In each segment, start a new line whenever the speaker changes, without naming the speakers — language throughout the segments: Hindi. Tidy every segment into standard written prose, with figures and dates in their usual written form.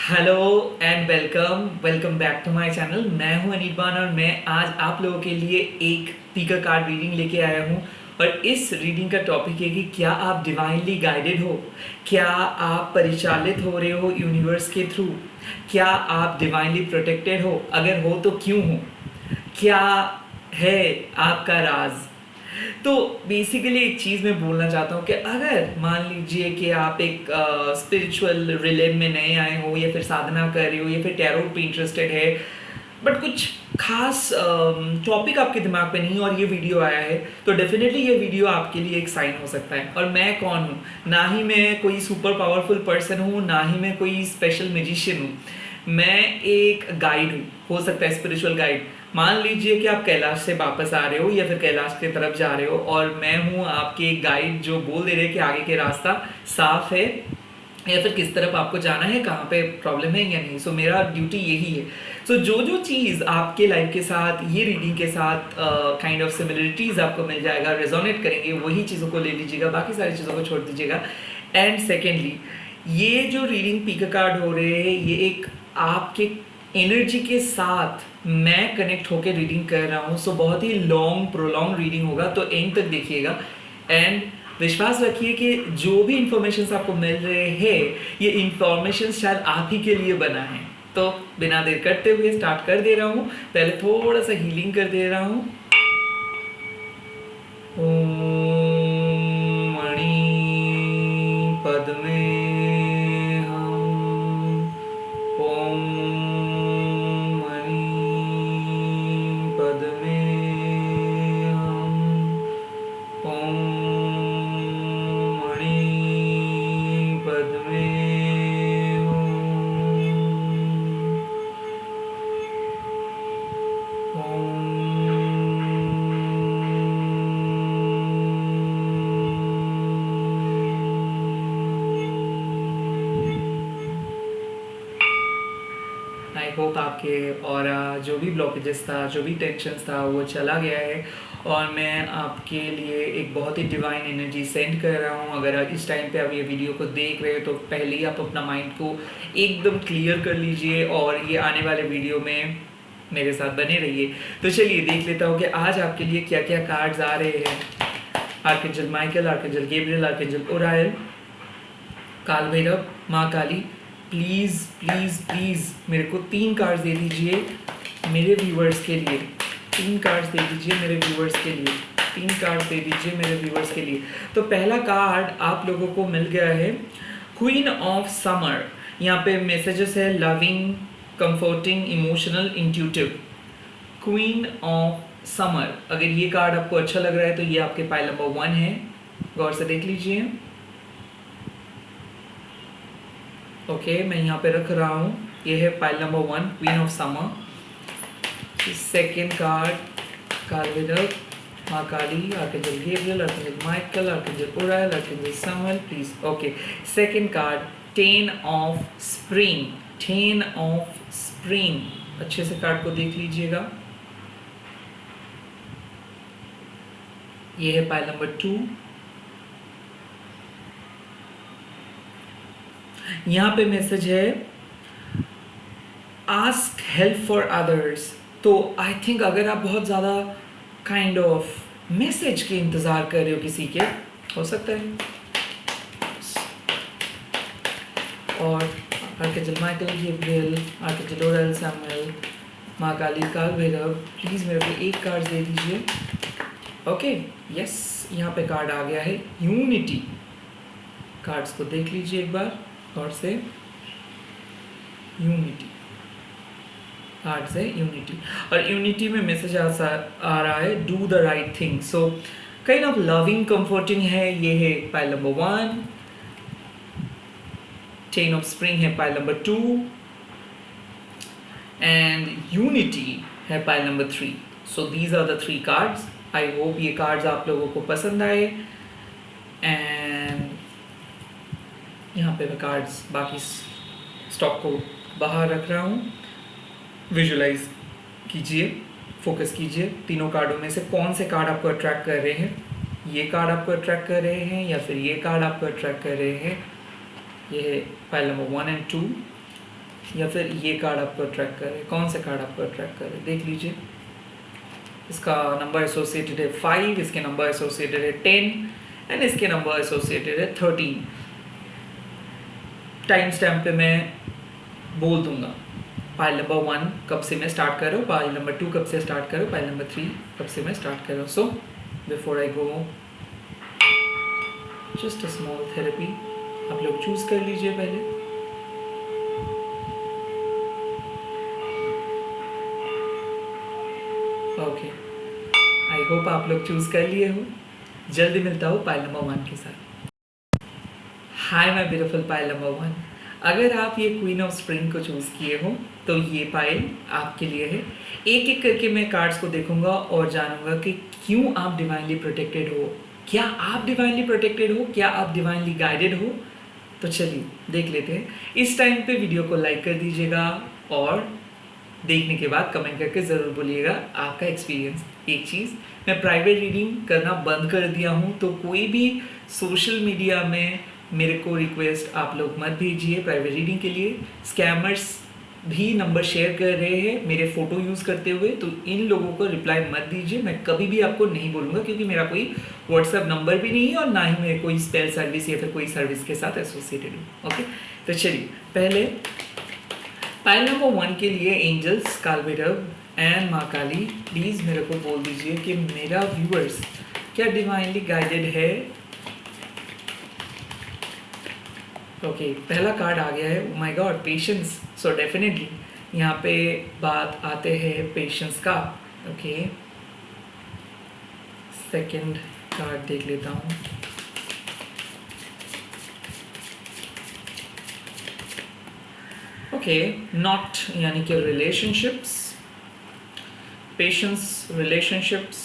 Hello and welcome welcome back to my channel. मैं हूं अनिर्बान और मैं आज आप लोगों के लिए एक पीकर कार्ड रीडिंग लेके आया हूं। और इस रीडिंग का टॉपिक है कि क्या आप डिवाइनली गाइडेड हो, क्या आप परिचालित हो रहे हो यूनिवर्स के थ्रू, क्या आप डिवाइनली प्रोटेक्टेड हो, अगर हो तो क्यों हो, क्या है आपका राज। तो बेसिकली एक चीज़ मैं बोलना चाहता हूँ कि अगर मान लीजिए कि आप एक स्पिरिचुअल रिले में नए आए हो या फिर साधना कर रहे हो या फिर टैरोट पे इंटरेस्टेड है, बट कुछ खास टॉपिक आपके दिमाग पे नहीं और ये वीडियो आया है, तो डेफिनेटली ये वीडियो आपके लिए एक साइन हो सकता है। और मैं कौन हूँ? ना ही मैं कोई सुपर पावरफुल पर्सन हूँ, ना ही मैं कोई स्पेशल म्यूजिशियन हूँ। मैं एक गाइड हूँ, हो सकता है स्पिरिचुअल गाइड। मान लीजिए कि आप कैलाश से वापस आ रहे हो या फिर कैलाश की तरफ जा रहे हो और मैं हूँ आपके गाइड जो बोल दे रहे हैं कि आगे के रास्ता साफ है या फिर किस तरफ आपको जाना है, कहाँ पे प्रॉब्लम है या नहीं। सो मेरा ड्यूटी यही है। सो जो जो चीज़ आपके लाइफ के साथ, ये रीडिंग के साथ काइंड ऑफ सिमिलरिटीज़ आपको मिल जाएगा, रेजोनेट करेंगे, वही चीज़ों को ले लीजिएगा, बाकी सारी चीज़ों को छोड़ दीजिएगा। एंड सेकेंडली, ये जो रीडिंग पीकर कार्ड हो रहे हैं, ये एक आपके एनर्जी के साथ मैं कनेक्ट होकर रीडिंग कर रहा हूँ। सो बहुत ही लॉन्ग प्रोलॉन्ग रीडिंग होगा, तो एंड तक देखिएगा। एंड विश्वास रखिए कि जो भी इंफॉर्मेशन आपको मिल रहे हैं, ये इंफॉर्मेशन शायद आप ही के लिए बना है। तो बिना देर करते हुए स्टार्ट कर दे रहा हूँ। पहले थोड़ा सा हीलिंग कर दे रहा हूँ। ओम मणि पद्मे हम, ओम मणि पद्मे हम, ओम मणि पद्मे आई होप आपके और जो भी ब्लॉकेजेस था, जो भी टेंशन्स था, वो चला गया है। और मैं आपके लिए एक बहुत ही डिवाइन एनर्जी सेंड कर रहा हूँ। अगर इस टाइम पे आप ये वीडियो को देख रहे हो तो पहले ही आप अपना माइंड को एकदम क्लियर कर लीजिए और ये आने वाले वीडियो में मेरे साथ बने रहिए। तो चलिए देख लेता हूँ कि आज आपके लिए क्या क्या कार्ड्स आ रहे हैं। Archangel Michael, archangel Gabriel, archangel Uriel, Kaal Bhairav, माँ काली, प्लीज़ प्लीज़ प्लीज़ मेरे को 3 कार्ड्स दे दीजिए मेरे व्यूवर्स के लिए। 3 कार्ड्स दे दीजिए मेरे व्यूवर्स के लिए। 3 कार्ड्स दे दीजिए मेरे व्यूवर्स के लिए। तो पहला कार्ड आप लोगों को मिल गया है क्वीन ऑफ समर। यहाँ पे मैसेजेस है loving, comforting, emotional, intuitive. Queen of summer. अगर ये कार्ड आपको अच्छा लग रहा है तो ये आपके पाइल नंबर 1 है। गौर से देख लीजिए। ओके, मैं यहाँ पे रख रहा हूँ। ये है pile number 1, queen of summer. Second card Kaal Bhairav, माँ Kali, archangel Gabriel, archangel Michael, archangel Uriel, archangel Samuel, please. Okay, second card ten of spring. Ten of spring. अच्छे से कार्ड को देख लीजिएगा। ये है पाइल नंबर 2। यहाँ पे मैसेज है आस्क हेल्प फॉर अदर्स। तो आई थिंक अगर आप बहुत ज़्यादा काइंड ऑफ मैसेज के इंतज़ार कर रहे हो किसी के, हो सकता है। और archangel Michael, Gabriel, archangel Uriel, Samuel, माँ काली, काल भैरव, प्लीज़ मेरे को एक कार्ड दे दीजिए। ओके, यस, यहाँ पे कार्ड आ गया है यूनिटी। कार्ड्स को देख लीजिए एक बार और से। यूनिटी कार्ड से यूनिटी, और यूनिटी में मैसेज आ रहा है do the right thing. So kind of loving, comforting है। ये है pile number 1। Ten of spring है पाइल नंबर 2 एंड यूनिटी है pile number 3। So these are the 3 cards. I hope ये कार्ड्स आप लोगों को पसंद आए। एंड यहाँ पे मैं कार्ड्स बाकी स्टॉक को बाहर रख रहा हूँ। विजुलाइज कीजिए, फोकस कीजिए। तीनों कार्डों में से कौन से कार्ड आपको अट्रैक्ट कर रहे हैं। ये कार्ड आपको अट्रैक्ट कर रहे हैं या फिर ये कार्ड आपको अट्रैक्ट कर रहे हैं। ये है पाइल नंबर 1 एंड 2। या फिर ये कार्ड आपको अट्रैक्ट करे, कौन सा कार्ड आपको अट्रैक्ट करे, देख लीजिए। इसका नंबर एसोसिएटेड है 5, इसके नंबर एसोसिएटेड है 10 एंड इसके नंबर एसोसिएटेड है 13। टाइम स्टैम्प पे मैं बोल दूंगा पाइल नंबर 1 कब से मैं स्टार्ट कर रहा हूँ, पाइल नंबर 2 कब से स्टार्ट कर रहा हूँ, पाइल नंबर 3 कब से मैं स्टार्ट कर रहा हूँ। So before I go just a small therapy, आप लोग चूज कर लीजिए पहले। ओके, आई होप आप लोग चूज कर लिए हो। जल्दी मिलता हूँ पाइल नंबर 1 के साथ। Hi my beautiful pile number 1, अगर आप ये क्वीन ऑफ स्प्रिंग को चूज किए हो तो ये पाइल आपके लिए है। एक एक करके मैं कार्ड्स को देखूंगा और जानूंगा कि क्यों आप डिवाइनली प्रोटेक्टेड हो। क्या आप डिवाइनली प्रोटेक्टेड हो, क्या आप डिवाइनली गाइडेड हो? तो चलिए देख लेते हैं। इस टाइम पे वीडियो को लाइक कर दीजिएगा और देखने के बाद कमेंट करके ज़रूर बोलिएगा आपका एक्सपीरियंस। एक चीज़, मैं प्राइवेट रीडिंग करना बंद कर दिया हूँ, तो कोई भी सोशल मीडिया में मेरे को रिक्वेस्ट आप लोग मत भेजिए प्राइवेट रीडिंग के लिए। स्कैमर्स भी नंबर शेयर कर रहे हैं मेरे फ़ोटो यूज़ करते हुए, तो इन लोगों को रिप्लाई मत दीजिए। मैं कभी भी आपको नहीं बोलूँगा, क्योंकि मेरा कोई व्हाट्सएप नंबर भी नहीं है और ना ही मैं कोई स्पेल सर्विस या फिर कोई सर्विस के साथ एसोसिएटेड हूँ। ओके, तो चलिए पहले पाइल नंबर 1 के लिए angels, Kaal Bhairav and Maa Kali, please मेरे को बोल दीजिए कि मेरा व्यूअर्स क्या डिवाइनली गाइडेड है। ओके, पहला कार्ड आ गया है, oh my God, patience. So definitely यहाँ पे बात आते हैं पेशेंस का। ओके, सेकंड कार्ड देख लेता हूँ। ओके, नॉट यानी कि रिलेशनशिप्स, पेशेंस, रिलेशनशिप्स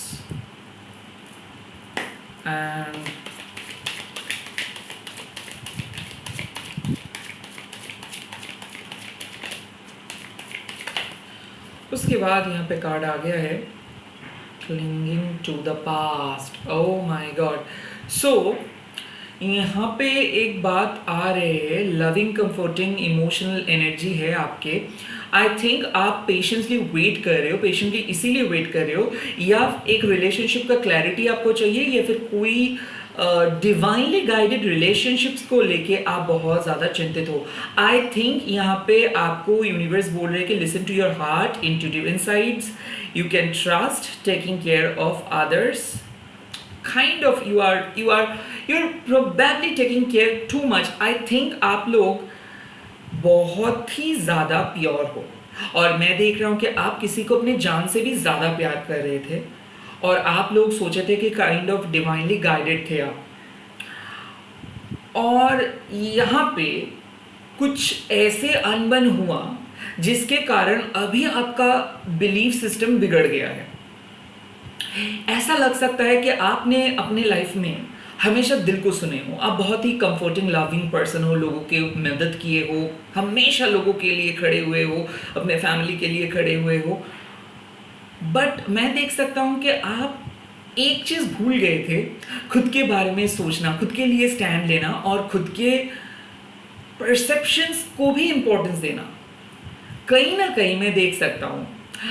एंड उसके बाद यहाँ पे कार्ड आ गया है clinging to the past. Oh my God. So यहाँ पे एक बात आ रही है, लविंग, कंफर्टिंग, इमोशनल एनर्जी है आपके। आई थिंक आप पेशेंसली वेट कर रहे हो, पेशेंटली इसीलिए वेट कर रहे हो, या एक रिलेशनशिप का क्लैरिटी आपको चाहिए, या फिर कोई डिवाइनली गाइडेड रिलेशनशिप्स को लेके आप बहुत ज़्यादा चिंतित हो। आई थिंक यहाँ पे आपको यूनिवर्स बोल रहे हैं कि listen to your heart, intuitive insights, you can trust, taking care of others, kind of you're probably taking care too much. I think आप लोग बहुत ही ज़्यादा प्योर हो, और मैं देख रहा हूँ कि आप किसी को अपने जान से भी ज़्यादा प्यार कर रहे थे, और आप लोग सोचे थे कि काइंड ऑफ डिवाइनली गाइडेड थे आप। और यहाँ पे कुछ ऐसे अनबन हुआ जिसके कारण अभी आपका बिलीफ सिस्टम बिगड़ गया है। ऐसा लग सकता है कि आपने अपने लाइफ में हमेशा दिल को सुने हो, आप बहुत ही कंफर्टिंग, लविंग पर्सन हो, लोगों के मदद किए हो, हमेशा लोगों के लिए खड़े हुए हो, अपने फैमिली के लिए खड़े हुए हो। बट मैं देख सकता हूँ कि आप एक चीज़ भूल गए थे, खुद के बारे में सोचना, खुद के लिए स्टैंड लेना और खुद के परसेप्शंस को भी इम्पोर्टेंस देना। कहीं ना कहीं मैं देख सकता हूँ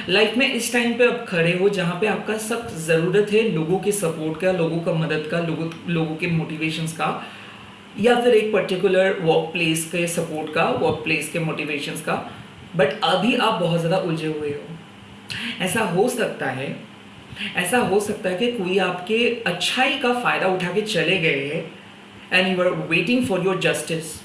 लाइफ में इस टाइम पे आप खड़े हो जहाँ पे आपका सख्त ज़रूरत है लोगों के सपोर्ट का, लोगों का मदद का, लोगों के मोटिवेशंस का, या फिर एक पर्टिकुलर वर्क प्लेस के सपोर्ट का, वर्क प्लेस के मोटिवेशंस का। बट अभी आप बहुत ज़्यादा उलझे हुए हो। ऐसा हो सकता है कि कोई आपके अच्छाई का फ़ायदा उठा के चले गए हैं and you are waiting for your justice.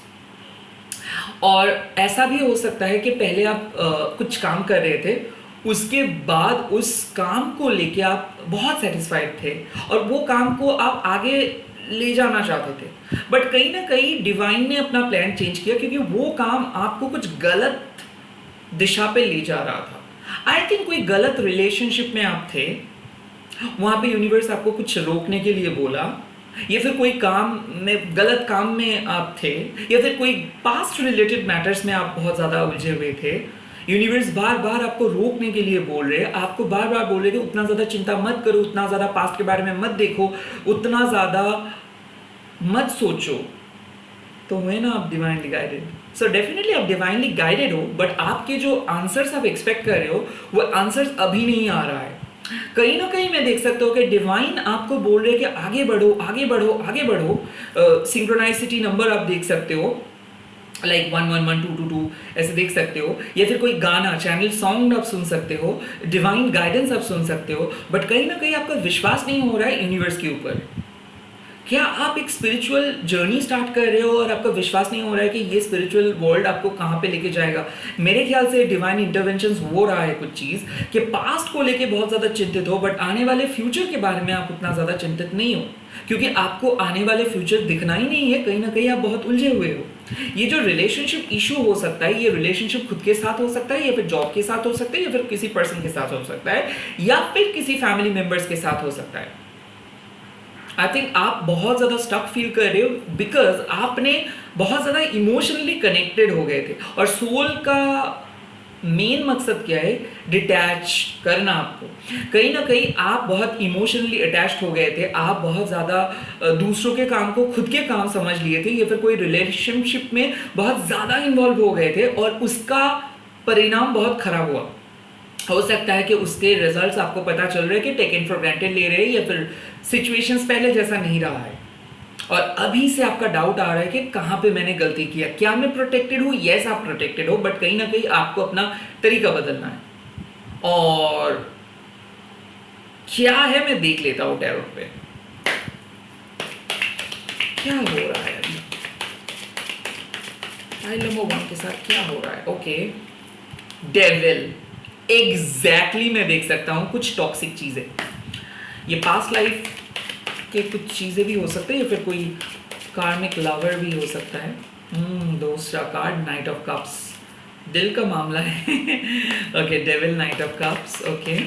और ऐसा भी हो सकता है कि पहले आप कुछ काम कर रहे थे, उसके बाद उस काम को लेके आप बहुत सेटिस्फाइड थे और वो काम को आप आगे ले जाना चाहते थे, बट कहीं ना कहीं डिवाइन ने अपना प्लान चेंज किया, क्योंकि वो काम आपको कुछ गलत दिशा पे ले जा रहा था। आई थिंक कोई गलत रिलेशनशिप में आप थे, वहाँ पे यूनिवर्स आपको कुछ रोकने के लिए बोला, या फिर कोई काम में, गलत काम में आप थे, या फिर कोई पास्ट रिलेटेड मैटर्स में आप बहुत ज़्यादा उलझे हुए थे। यूनिवर्स बार बार आपको रोकने के लिए बोल रहे हैं, आपको बार बार बोल रहे हैं कि उतना ज़्यादा चिंता मत करो, उतना ज़्यादा पास्ट के बारे में मत देखो, उतना ज़्यादा मत सोचो। तो हुए ना आप डिवाइनली गाइडेड। सो डेफिनेटली आप डिवाइनली गाइडेड हो, बट आपके जो आंसर्स आप एक्सपेक्ट कर रहे हो वो आंसर्स अभी नहीं आ रहा है। कहीं ना कहीं मैं देख सकता हूँ कि डिवाइन आपको बोल रहे हैं कि आगे बढ़ो आगे बढ़ो आगे बढ़ो। सिंक्रोनाइसिटी नंबर आप देख सकते हो, लाइक 111 222 ऐसे देख सकते हो, या फिर कोई गाना चैनल सॉन्ग आप सुन सकते हो, डिवाइन गाइडेंस आप सुन सकते हो, बट कहीं ना कहीं आपका विश्वास नहीं हो रहा है यूनिवर्स के ऊपर। क्या आप एक स्पिरिचुअल जर्नी स्टार्ट कर रहे हो और आपका विश्वास नहीं हो रहा है कि ये स्पिरिचुअल वर्ल्ड आपको कहाँ पे लेके जाएगा? मेरे ख्याल से डिवाइन इंटरवेंशन हो रहा है कुछ चीज़ कि पास्ट को लेके बहुत ज़्यादा चिंतित हो, बट आने वाले फ्यूचर के बारे में आप उतना ज़्यादा चिंतित नहीं हो, क्योंकि आपको आने वाले फ्यूचर दिखना ही नहीं है। कहीं ना कहीं आप बहुत उलझे हुए हो। ये जो रिलेशनशिप इशू हो सकता है, ये रिलेशनशिप खुद के साथ हो सकता है, या फिर जॉब के साथ हो सकता है, या फिर किसी पर्सन के साथ हो सकता है, या फिर किसी फैमिली मेंबर्स के साथ हो सकता है। आई थिंक आप बहुत ज़्यादा स्टक फील कर रहे हो बिकॉज आपने बहुत ज़्यादा इमोशनली कनेक्टेड हो गए थे, और सोल का मेन मकसद क्या है? डिटैच करना आपको। कहीं ना कहीं आप बहुत इमोशनली अटैच्ड हो गए थे, आप बहुत ज़्यादा दूसरों के काम को खुद के काम समझ लिए थे, या फिर कोई रिलेशनशिप में बहुत ज़्यादा इन्वॉल्व हो गए थे और उसका परिणाम बहुत खराब हुआ। हो सकता है कि उसके रिजल्ट्स आपको पता चल रहे हैं कि टेकन फॉर ग्रांटेड ले रहे हैं, या फिर सिचुएशंस पहले जैसा नहीं रहा है, और अभी से आपका डाउट आ रहा है कि कहाँ पे मैंने गलती किया, क्या मैं प्रोटेक्टेड हूँ? यस, आप प्रोटेक्टेड हो, बट कहीं ना कहीं आपको अपना तरीका बदलना है। और क्या है, मैं देख लेता हूँ टैरो पे क्या हो रहा है अभी। फाइल नंबर 1 के साथ क्या हो रहा है? Okay, devil. एग्जैक्टली मैं देख सकता हूँ कुछ टॉक्सिक चीजें, ये पास्ट लाइफ के कुछ चीजें भी हो सकते हैं, या फिर कोई कार्मिक लवर भी हो सकता है। दूसरा कार्ड नाइट ऑफ कप्स, दिल का मामला है। Okay, devil, night of cups, okay,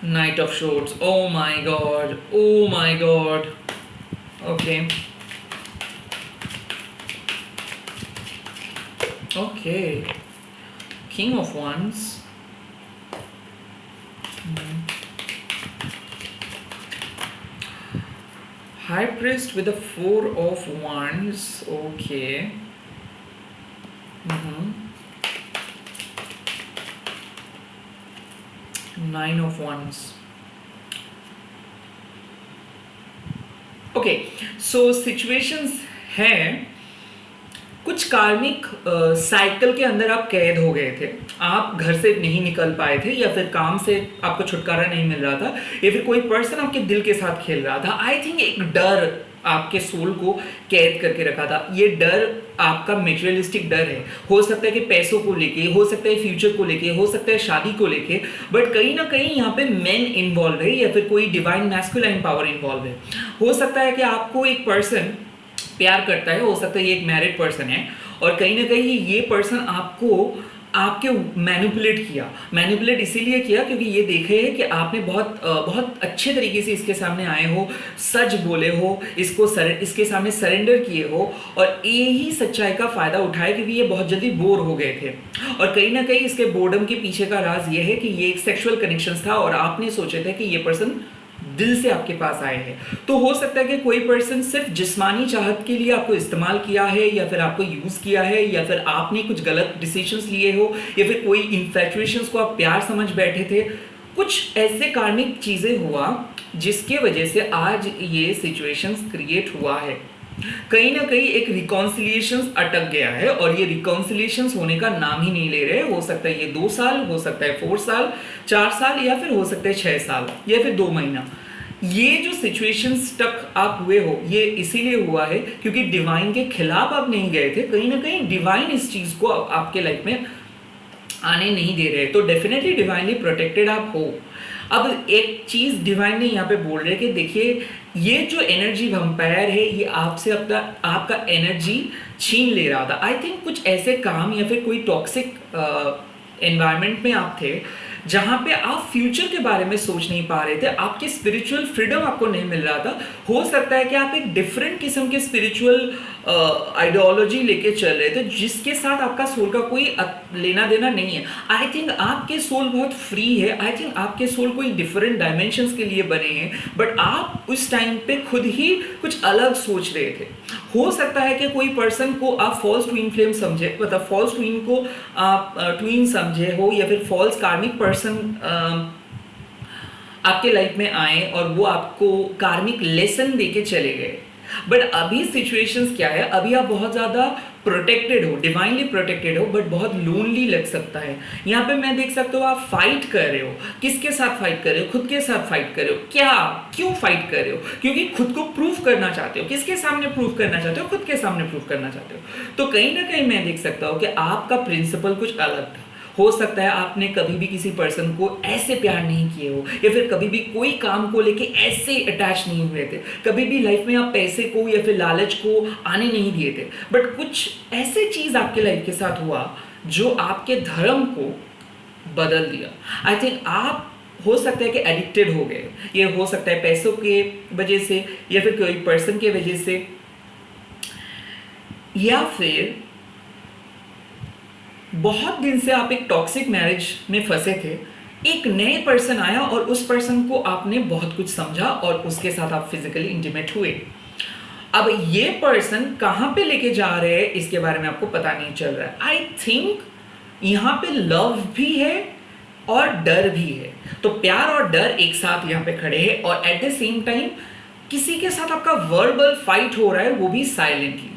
night of shorts, oh my God, oh my God, okay, okay, king of wands, high priest with the 4 of wands, okay, nine of wands, okay, so situations है कुछ कार्मिक साइकिल के अंदर आप कैद हो गए थे, आप घर से नहीं निकल पाए थे, या फिर काम से आपको छुटकारा नहीं मिल रहा था, या फिर कोई पर्सन आपके दिल के साथ खेल रहा था। आई थिंक एक डर आपके सोल को कैद करके रखा था। ये डर आपका मेटेरियलिस्टिक डर है, हो सकता है कि पैसों को लेके, हो सकता है फ्यूचर को लेके, हो सकता है शादी को लेके, बट कहीं ना कहीं यहाँ पे मेन इन्वॉल्व है, या फिर कोई डिवाइन मैस्कुलाइन पावर इन्वॉल्व है। हो सकता है कि आपको एक पर्सन प्यार करता है, हो सकता है ये एक मैरिड पर्सन है, और कहीं ना कहीं ये पर्सन आपके मैनिपुलेट इसीलिए किया क्योंकि ये देखे है कि आपने बहुत अच्छे तरीके से इसके सामने आए हो, सच बोले हो, इसके सामने सरेंडर किए हो, और यही सच्चाई का फायदा उठाए क्योंकि ये बहुत जल्दी बोर हो गए थे। और कहीं ना कहीं इसके बोर्डम के पीछे का राज ये है कि ये एक सेक्सुअल कनेक्शन था, और आपने सोचे थे कि ये पर्सन दिल से आपके पास आए हैं। तो हो सकता है कि कोई पर्सन सिर्फ जिस्मानी चाहत के लिए आपको इस्तेमाल किया है, या फिर आपको यूज किया है, या फिर आपने कुछ गलत डिसीजंस लिए हो, या फिर कोई इन्फैचुएशंस को आप प्यार समझ बैठे थे। कुछ ऐसे कार्मिक चीजें हुआ जिसके वजह से आज ये सिचुएशंस क्रिएट हुआ है। कहीं ना कहीं एक रिकॉन्सिलिएशंस अटक गया है, और ये रिकॉन्सिलिएशंस होने का नाम ही नहीं ले रहे। हो सकता है ये 2 साल, हो सकता है 4 साल, 4 साल, या फिर हो सकता है 6 साल, या फिर 2 महीना। ये जो सिचुएशंस तक आप हुए हो, ये इसीलिए हुआ है क्योंकि डिवाइन के खिलाफ आप नहीं गए थे। कहीं ना कहीं डिवाइन इस चीज को आपके लाइफ में आने नहीं दे रहे, तो डेफिनेटली डिवाइनली प्रोटेक्टेड आप हो। अब एक चीज डिवाइन ने यहाँ पे बोल रहे कि देखिए, ये जो एनर्जी वैम्पायर है, ये आपसे आपका एनर्जी छीन ले रहा था। आई थिंक कुछ ऐसे काम या फिर कोई टॉक्सिक एनवायरनमेंट में आप थे जहाँ पे आप फ्यूचर के बारे में सोच नहीं पा रहे थे, आपकी स्पिरिचुअल फ्रीडम आपको नहीं मिल रहा था। हो सकता है कि आप एक डिफरेंट किस्म के स्पिरिचुअल आइडियोलॉजी लेके चल रहे थे जिसके साथ आपका सोल का कोई लेना देना नहीं है। आई थिंक आपके सोल बहुत फ्री है, आई थिंक आपके सोल कोई डिफरेंट डायमेंशंस के लिए बने हैं, बट आप उस टाइम पे खुद ही कुछ अलग सोच रहे थे। हो सकता है कि कोई पर्सन को आप फॉल्स ट्विन फ्लेम समझे, मतलब फॉल्स ट्विन को आप ट्विन समझे हो, या फिर फॉल्स कार्मिक पर्सन आपके लाइफ में आए और वो आपको कार्मिक लेसन देके चले गए। बट अभी सिचुएशंस क्या है, अभी आप बहुत ज़्यादा प्रोटेक्टेड हो, डिवाइनली प्रोटेक्टेड हो, बट बहुत लोनली लग सकता है। यहाँ पे मैं देख सकता हूँ आप फाइट कर रहे हो। किसके साथ फाइट कर रहे हो? खुद के साथ फाइट कर रहे हो। क्या, क्यों फाइट कर रहे हो? क्योंकि खुद को प्रूफ करना चाहते हो। किसके सामने प्रूफ करना चाहते हो? खुद के सामने प्रूफ करना चाहते हो। तो कहीं ना कहीं मैं देख सकता हूँ कि आपका प्रिंसिपल कुछ अलग था। हो सकता है आपने कभी भी किसी पर्सन को ऐसे प्यार नहीं किए हो, या फिर कभी भी कोई काम को लेके ऐसे अटैच नहीं हुए थे। कभी भी लाइफ में आप पैसे को या फिर लालच को आने नहीं दिए थे, बट कुछ ऐसे चीज आपके लाइफ के साथ हुआ जो आपके धर्म को बदल दिया। आई थिंक आप हो सकता है कि एडिक्टेड हो गए। ये हो सकता है पैसों के वजह से, या फिर कोई पर्सन के वजह से, या फिर बहुत दिन से आप एक टॉक्सिक मैरिज में फंसे थे। एक नए पर्सन आया और उस पर्सन को आपने बहुत कुछ समझा और उसके साथ आप फिजिकली इंटीमेट हुए। अब ये पर्सन कहाँ पे लेके जा रहे हैं इसके बारे में आपको पता नहीं चल रहा है। आई थिंक यहाँ पे लव भी है और डर भी है। तो प्यार और डर एक साथ यहाँ पे खड़े हैं, और एट द सेम टाइम किसी के साथ आपका वर्बल फाइट हो रहा है, वो भी साइलेंटली।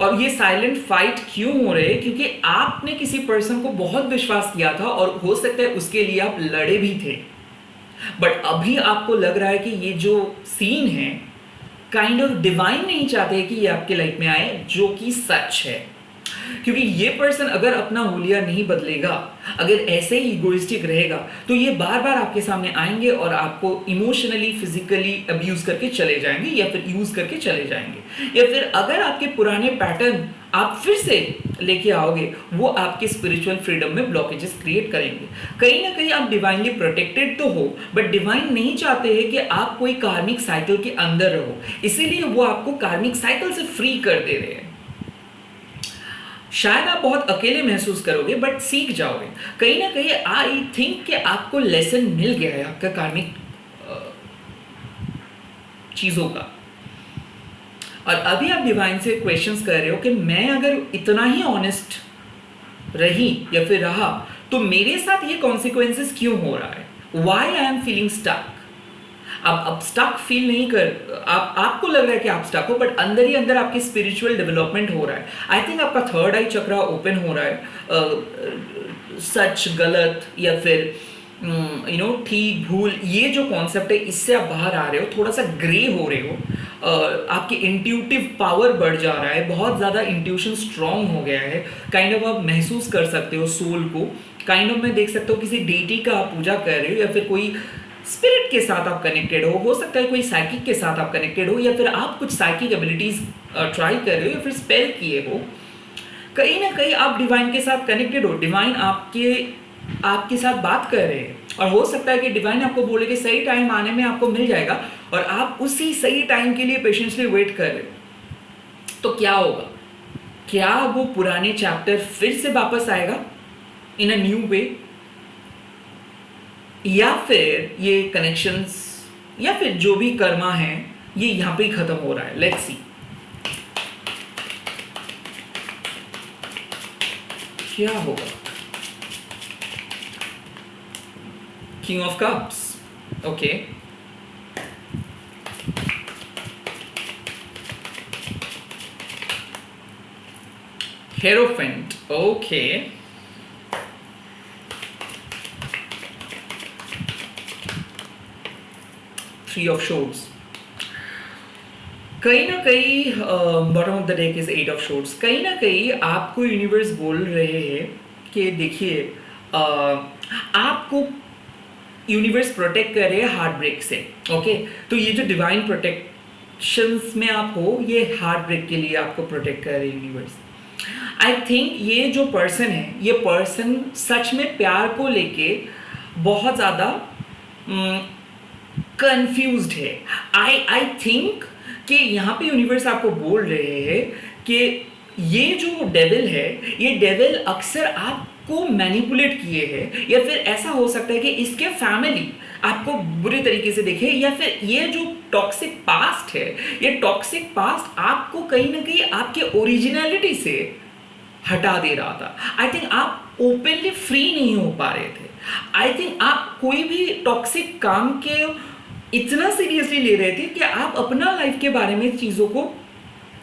और ये साइलेंट फाइट क्यों हो रहे हैं? क्योंकि आपने किसी पर्सन को बहुत विश्वास किया था और हो सकता है उसके लिए आप लड़े भी थे, बट अभी आपको लग रहा है कि ये जो सीन है काइंड ऑफ डिवाइन नहीं चाहते कि ये आपके लाइफ में आए, जो कि सच है। क्योंकि ये पर्सन अगर अपना हुलिया नहीं बदलेगा, अगर ऐसे ही इगोइस्टिक रहेगा, तो ये बार बार आपके सामने आएंगे और आपको इमोशनली फिजिकली अब्यूज करके चले जाएंगे, या फिर यूज करके चले जाएंगे। या फिर अगर आपके पुराने पैटर्न आप फिर से लेके आओगे, वो आपके स्पिरिचुअल फ्रीडम में ब्लॉकेजेस क्रिएट करेंगे। कहीं ना कहीं आप डिवाइनली प्रोटेक्टेड तो हो, बट डिवाइन नहीं चाहते हैं कि आप कोई कार्मिक साइकिल के अंदर रहो, इसीलिए वो आपको कार्मिक साइकिल से फ्री कर दे रहे हैं। शायद आप बहुत अकेले महसूस करोगे, बट सीख जाओगे। कहीं ना कहीं आई थिंक कि आपको लेसन मिल गया है आपका कार्मिक चीजों का। और अभी आप डिवाइन से क्वेश्चंस कर रहे हो कि मैं अगर इतना ही ऑनेस्ट रही या फिर रहा, तो मेरे साथ ये कॉन्सिक्वेंसेस क्यों हो रहा है? Why I am feeling stuck. अब स्टक फील नहीं कर, आपको लग रहा है कि आप स्टक हो, बट अंदर ही अंदर आपकी स्पिरिचुअल डेवलपमेंट हो रहा है। आई थिंक आपका थर्ड आई चक्रा ओपन हो रहा है। सच गलत या फिर ठीक भूल, ये जो कॉन्सेप्ट है इससे आप बाहर आ रहे हो, थोड़ा सा ग्रे हो रहे हो। आपकी इंट्यूटिव पावर बढ़ जा रहा है, बहुत ज़्यादा इंट्यूशन स्ट्रांग हो गया है। काइंड ऑफ आप महसूस कर सकते हो सोल को। काइंड ऑफ मैं देख सकता हूँ किसी डेटी का आप पूजा कर रहे हो, या फिर कोई स्पिरिट के साथ आप कनेक्टेड हो सकता है कोई साइकिक के साथ आप कनेक्टेड हो, या फिर आप कुछ साइकिक एबिलिटीज ट्राई कर रहे हो, या फिर स्पेल किए हो। कहीं ना कहीं आप डिवाइन के साथ कनेक्टेड हो, डिवाइन आपके साथ बात कर रहे हैं, और हो सकता है कि डिवाइन आपको बोले कि सही टाइम आने में आपको मिल जाएगा, और आप उसी सही टाइम के लिए पेशेंसली वेट कर रहे हो। तो क्या होगा? क्या वो पुराने चैप्टर फिर से वापस आएगा इन अ न्यू वे, या फिर ये कनेक्शंस या फिर जो भी कर्मा है ये यहाँ पे ही खत्म हो रहा है? लेट्स सी क्या होगा। King of cups, okay. Hierophant, okay. Three of swords, कहीं ना कहीं bottom of the deck is eight of swords. कहीं ना कहीं आपको यूनिवर्स बोल रहे हैं कि देखिए आपको यूनिवर्स प्रोटेक्ट कर रहे हैं हार्ट ब्रेक से, ओके। तो ये जो डिवाइन प्रोटेक्शंस में आप हो, ये हार्ट ब्रेक के लिए आपको प्रोटेक्ट कर रहे हैं यूनिवर्स। आई थिंक ये जो पर्सन है, ये पर्सन सच में प्यार को लेके बहुत ज़्यादा कंफ्यूज्ड है। आई थिंक कि यहाँ पे यूनिवर्स आपको बोल रहे हैं कि ये जो डेविल है, ये डेविल अक्सर आपको मैनिपुलेट किए है, या फिर ऐसा हो सकता है कि इसके फैमिली आपको बुरे तरीके से देखे, या फिर ये जो टॉक्सिक पास्ट है, ये टॉक्सिक पास्ट आपको कहीं ना कहीं आपके ओरिजिनलिटी से हटा दे रहा था। आई थिंक आप ओपनली फ्री नहीं हो पा रहे थे। आई थिंक आप कोई भी टॉक्सिक काम के इतना सीरियसली ले रहे थे कि आप अपना लाइफ के बारे में चीज़ों को,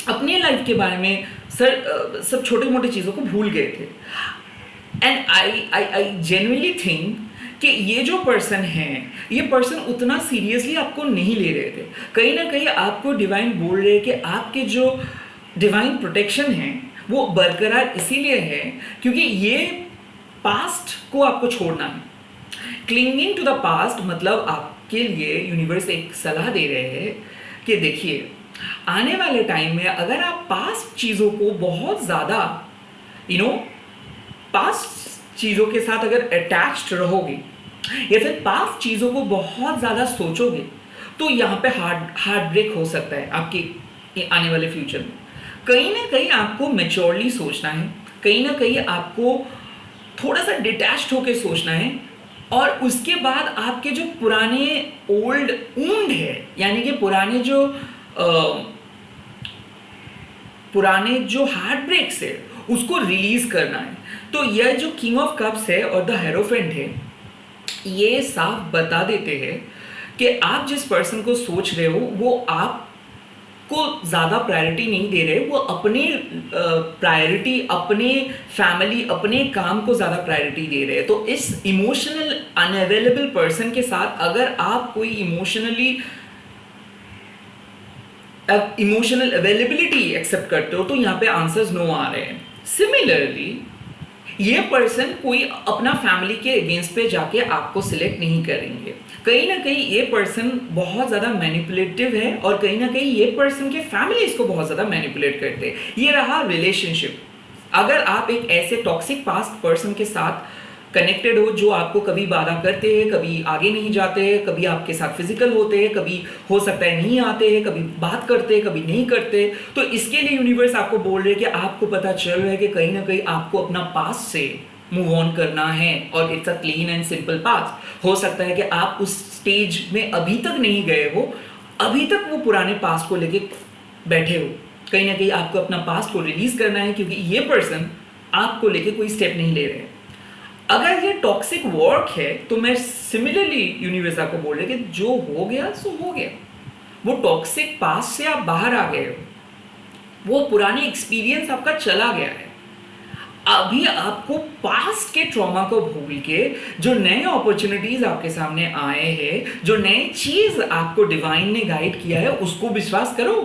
अपने लाइफ के बारे में सब छोटे मोटे चीज़ों को भूल गए थे। एंड आई जेन्युइनली थिंक कि ये जो पर्सन है, ये पर्सन उतना सीरियसली आपको नहीं ले रहे थे। कहीं ना कहीं आपको डिवाइन बोल रहे हैं कि आपके जो डिवाइन प्रोटेक्शन है वो बरकरार इसीलिए है क्योंकि ये पास्ट को आपको छोड़ना है। क्लिंगिंग टू द पास्ट मतलब आपके लिए यूनिवर्स एक सलाह दे रहे हैं कि देखिए, आने वाले टाइम में अगर आप पास्ट चीज़ों को बहुत ज़्यादा पास्ट चीज़ों के साथ अगर अटैच्ड रहोगे, या फिर पास्ट चीज़ों को बहुत ज़्यादा सोचोगे, तो यहाँ पे हार्ट ब्रेक हो सकता है आपके आने वाले फ्यूचर में। कहीं ना कहीं आपको मैच्योरली सोचना है, कहीं ना कहीं आपको थोड़ा सा डिटैच्ड होकर सोचना है, और उसके बाद आपके जो पुराने ओल्ड वुंड है, यानी कि पुराने जो हार्ट ब्रेक्स है, उसको रिलीज करना है। तो यह जो किंग ऑफ कप्स है और द हेरोफेंट है, ये साफ बता देते हैं कि आप जिस पर्सन को सोच रहे हो वो आपको ज़्यादा प्रायोरिटी नहीं दे रहे, वो अपने प्रायोरिटी, अपने फैमिली, अपने काम को ज़्यादा प्रायोरिटी दे रहे हैं। तो इस इमोशनल अनअवेलेबल पर्सन के साथ अगर आप कोई इमोशनल अवेलेबिलिटी एक्सेप्ट करते हो, तो यहाँ पे आंसर्स नो आ रहे हैं। सिमिलरली ये पर्सन कोई अपना फैमिली के अगेंस्ट पे जाके आपको सिलेक्ट नहीं करेंगे। कहीं ना कहीं ये पर्सन बहुत ज़्यादा मैनिपुलेटिव है, और कहीं ना कहीं ये पर्सन के फैमिली इसको बहुत ज़्यादा मैनिपुलेट करते हैं। ये रहा रिलेशनशिप। अगर आप एक ऐसे टॉक्सिक पास्ट पर्सन के साथ कनेक्टेड हो जो आपको कभी बाधा करते हैं, कभी आगे नहीं जाते हैं, कभी आपके साथ फिजिकल होते हैं, कभी हो सकता है नहीं आते हैं, कभी बात करते हैं, कभी नहीं करते, तो इसके लिए यूनिवर्स आपको बोल रहे हैं कि आपको पता चल रहा है कि कहीं ना कहीं आपको अपना पास्ट से मूव ऑन करना है, और it's a clean and simple path. हो सकता है कि आप उस स्टेज में अभी तक नहीं गए हो, अभी तक वो पुराने पास्ट को लेके बैठे हो। कहीं ना कहीं आपको अपना पास्ट को रिलीज करना है, क्योंकि ये पर्सन आपको लेके कोई स्टेप नहीं ले रहे हैं। अगर ये टॉक्सिक वर्क है, तो मैं सिमिलरली यूनिवर्स आपको बोल रहे कि जो हो गया सो हो गया। वो टॉक्सिक पास्ट से आप बाहर आ गए हो, वो पुराने एक्सपीरियंस आपका चला गया है। अभी आपको पास्ट के ट्रॉमा को भूल के जो नए अपॉर्चुनिटीज आपके सामने आए हैं, जो नई चीज आपको डिवाइन ने गाइड किया है, उसको विश्वास करो।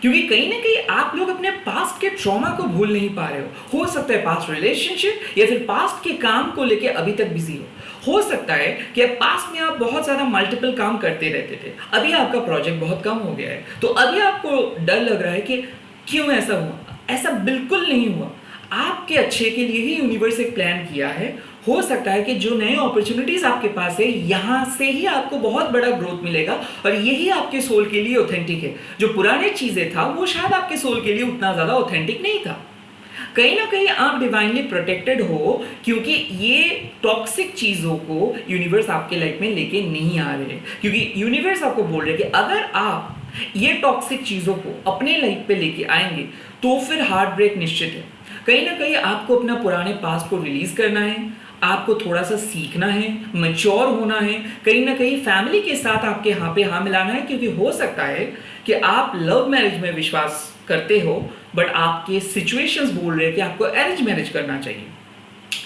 क्योंकि कहीं ना कहीं आप लोग अपने पास्ट के ट्रॉमा को भूल नहीं पा रहे हो सकता है पास्ट रिलेशनशिप या फिर पास्ट के काम को लेके अभी तक बिजी हो सकता है कि पास्ट में आप बहुत ज़्यादा मल्टीपल काम करते रहते थे, अभी आपका प्रोजेक्ट बहुत कम हो गया है, तो अभी आपको डर लग रहा है कि क्यों ऐसा हुआ। ऐसा बिल्कुल नहीं हुआ, आपके अच्छे के लिए ही यूनिवर्स एक प्लान किया है। हो सकता है कि जो नए अपॉर्चुनिटीज आपके पास है, यहाँ से ही आपको बहुत बड़ा ग्रोथ मिलेगा, और यही आपके सोल के लिए ऑथेंटिक है। जो पुराने चीजें था वो शायद आपके सोल के लिए उतना ज्यादा ऑथेंटिक नहीं था। कहीं ना कहीं आप डिवाइनली प्रोटेक्टेड हो, क्योंकि ये टॉक्सिक चीजों को यूनिवर्स आपके लाइफ में लेके नहीं आ रहे, क्योंकि यूनिवर्स आपको बोल रहे कि अगर आप ये टॉक्सिक चीजों को अपने लाइफ पे लेके आएंगे तो फिर हार्ट ब्रेक निश्चित है। कहीं ना कहीं आपको अपना पुराने पास्ट को रिलीज करना है, आपको थोड़ा सा सीखना है, मैच्योर होना है, कहीं ना कहीं फैमिली के साथ आपके हाँ पे हाँ मिलाना है, क्योंकि हो सकता है कि आप लव मैरिज में विश्वास करते हो, बट आपके सिचुएशंस बोल रहे हैं कि आपको अरेंज मैरिज करना चाहिए।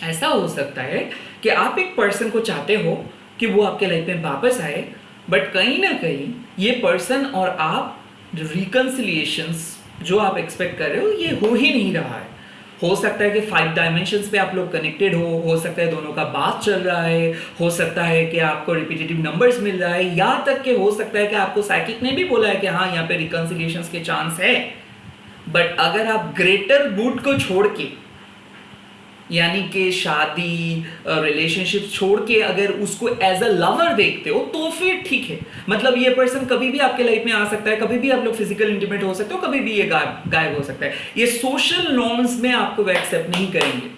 ऐसा हो सकता है कि आप एक पर्सन को चाहते हो कि वो आपके लाइफ में वापस आए, बट कहीं ना कहीं ये पर्सन और आप रिकन्सिलिएशंस जो आप एक्सपेक्ट कर रहे हो ये हो ही नहीं रहा है। हो सकता है कि 5 डायमेंशंस पे आप लोग कनेक्टेड हो सकता है दोनों का बात चल रहा है, हो सकता है कि आपको रिपीटेटिव नंबर्स मिल रहा है, यहाँ तक कि हो सकता है कि आपको साइकिक ने भी बोला है कि हाँ यहाँ पे रिकन्सिलिएशंस के चांस है। बट अगर आप ग्रेटर गुड को छोड़ के यानी कि शादी रिलेशनशिप छोड़ के अगर उसको एज अ लवर देखते हो तो फिर ठीक है। मतलब ये पर्सन कभी भी आपके लाइफ में आ सकता है, कभी भी आप लोग फिजिकल इंटीमेट हो सकते हो, कभी भी ये गायब हो सकता है। ये सोशल नॉर्म्स में आपको वो एक्सेप्ट नहीं करेंगे।